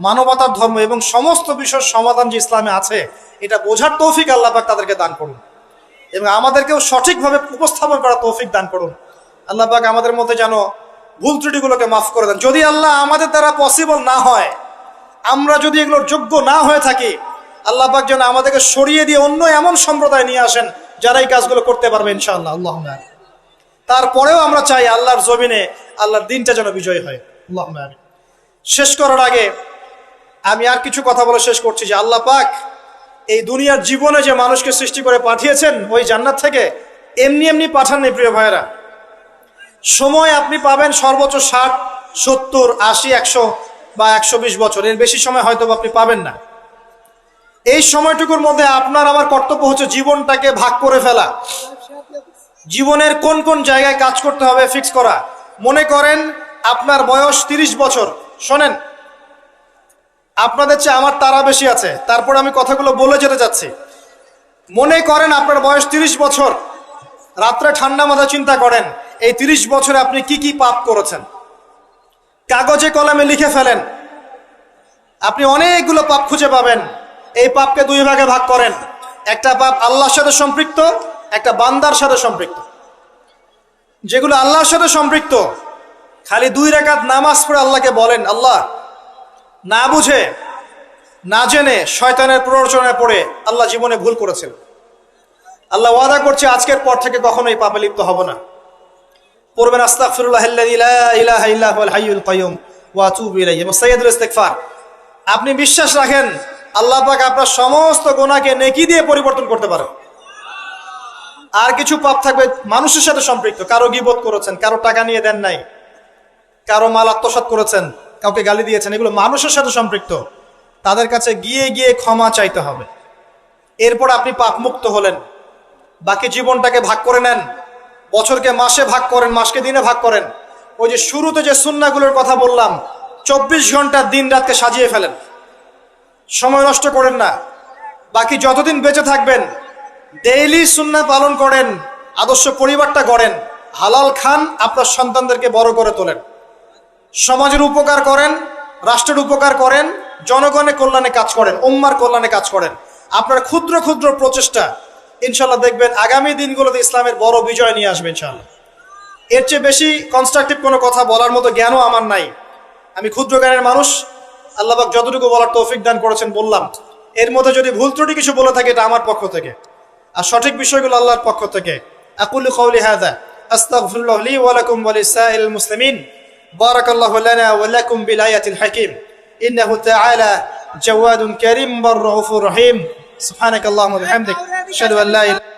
মানবতার ধর্ম এবং সমস্ত বিষয়ের সমাধান যে ইসলামে আছে, এটা বোঝার তৌফিক আল্লাহ পাক তাদেরকে দান করুন এবং আমাদেরকেও সঠিকভাবে উপস্থাপন করার তৌফিক দান করুন। আল্লাহ পাক আমাদের মধ্যে যেন ভুল ত্রুটিগুলোকে মাফ করে দেন। যদি আল্লাহ আমাদের দ্বারা পসিবল না হয়, আমরা যদি এগুলোর যোগ্য না হয়ে থাকি, আল্লাহ পাক যেন আমাদেরকে সরিয়ে দিয়ে অন্য এমন সম্প্রদায় নিয়ে আসেন যারা এই কাজগুলো করতে পারবে ইনশাআল্লাহ। আল্লাহুম্মা আমিন। তারপরেও আমরা চাই আল্লাহর জমিনে আল্লাহর দিনটা যেন বিজয় হয়। আল্লাহুম্মা আমিন। শেষ করার আগে আমি আর কিছু কথা বলে শেষ করছি যে আল্লাহ পাক এই দুনিয়ার জীবনে যে মানুষকে সৃষ্টি করে পাঠিয়েছেন ওই জান্নাত থেকে, এমনি এমনি পাঠাননি প্রিয় ভাইয়েরা। সময় আপনি পাবেন সর্বোচ্চ 60, 70, 80, 100 বা 120 বছর, এর বেশি সময় হয়তো আপনি পাবেন না। এই সময়টুকুর মধ্যে আপনার আমার কর্তব্য হচ্ছে জীবনটাকে ভাগ করে ফেলা, জীবনের কোন কোন জায়গায় কাজ করতে হবে ফিক্স করা। মনে করেন আপনার বয়স 30 বছর, শোনেন আপনাদের চেয়ে আমার তারা বেশি আছে, তারপর আমি কথাগুলো বলে যেতে যাচ্ছি। মনে করেন আপনার বয়স 30 বছর, রাত্রে ঠান্ডা মাথায় চিন্তা করেন এই 30 বছরে আপনি কি কি পাপ করেছেন, কাগজে কলমে লিখে ফেলেন। আপনি অনেকগুলো পাপ খুঁজে পাবেন। এই পাপকে 2 ভাগে ভাগ করেন, একটা পাপ আল্লাহর সাথে সম্পৃক্ত, একটা বান্দার সাথে সম্পৃক্ত। যেগুলো আল্লাহর সাথে সম্পৃক্ত, খালি 2 রাকাত নামাজ পড়ে আল্লাহকে বলেন, আল্লাহ, না বুঝে না জেনে শয়তানের প্ররোচনায় পড়ে আল্লাহ জীবনে ভুল করেছিল, আল্লাহ ওয়াদা করছে আজকের পর থেকে কখনো এই পাপে লিপ্ত হব না। পড়বেন আস্তাগফিরুল্লাহাল্লাযী লা ইলাহা ইল্লা হুয়াল হাইয়ুল কাইয়্যুম ওয়া আতুবু ইলাইহি এবং সাইয়্যিদুল ইস্তিগফার। আপনি বিশ্বাস রাখেন আল্লাহ পাক আপনার সমস্ত গুনাহকে নেকি দিয়ে পরিবর্তন করতে পারেন। আর কিছু পাপ থাকবে মানুষের সাথে সম্পৃক্ত, কারো গীবত করেছেন, কারো টাকা নিয়ে দেন নাই, কারো মাল আত্মসাৎ করেছেন, কাউকে গালি দিয়েছেন, এগুলো মানুষের সাথে সম্পৃক্ত। তাদের কাছে গিয়ে গিয়ে ক্ষমা চাইতে হবে। এরপর আপনি পাপ মুক্ত হলেন। বাকি জীবনটাকে ভাগ করে নেন, বছরকে মাসে ভাগ করেন, মাসকে দিনে ভাগ করেন। ওই যে শুরুতে যে সুন্নাহগুলোর কথা বললাম, 24 ঘন্টা দিন রাতকে সাজিয়ে ফেলেন, সময় নষ্ট করেন না। বাকি যতদিন বেঁচে থাকবেন ডেইলি সুন্নাহ পালন করেন, আদর্শ পরিবারটা গড়েন, হালাল খান, আপনার সন্তানদেরকে বড় করে তোলেন, সমাজের উপকার করেন, রাষ্ট্রের উপকার করেন, জনগণের কল্যাণে কাজ করেন, উম্মার কল্যাণে কাজ করেন। আপনার ক্ষুদ্র ক্ষুদ্র প্রচেষ্টা ইনশাল্লাহ দেখবেন আগামী দিনগুলোতে ইসলামের বড় বিজয় নিয়ে আসবে ইনশাল্লাহ। এর চেয়ে বেশি কনস্ট্রাকটিভ কোনো কথা বলার মতো জ্ঞানও আমার নাই। আমি ক্ষুদ্র জ্ঞানের মানুষ, আল্লাহ পাক যতটুকু বলার তৌফিক দান করেছেন বললাম। এর মধ্যে যদি ভুল ত্রুটি কিছু বলে থাকে এটা আমার পক্ষ থেকে, আর সঠিক বিষয়গুলো আল্লাহর পক্ষ থেকে। আকুলু কওলি হাযা আস্তাগফিরুল্লাহ লি ওয়া লাকুম ওয়া লিসাইরিল মুসলিমিন। বারাকাল্লাহু লানা ওয়া লাকুম বিল আয়াতিল হাকীম। ইন্নাহু তাআলা জাওয়াদুন কারীম বার রাউফুর রহিম। সুবহানাকাল্লাহুম্মা ওয়া বিহামদিক আশহাদু আন লা ইলাহা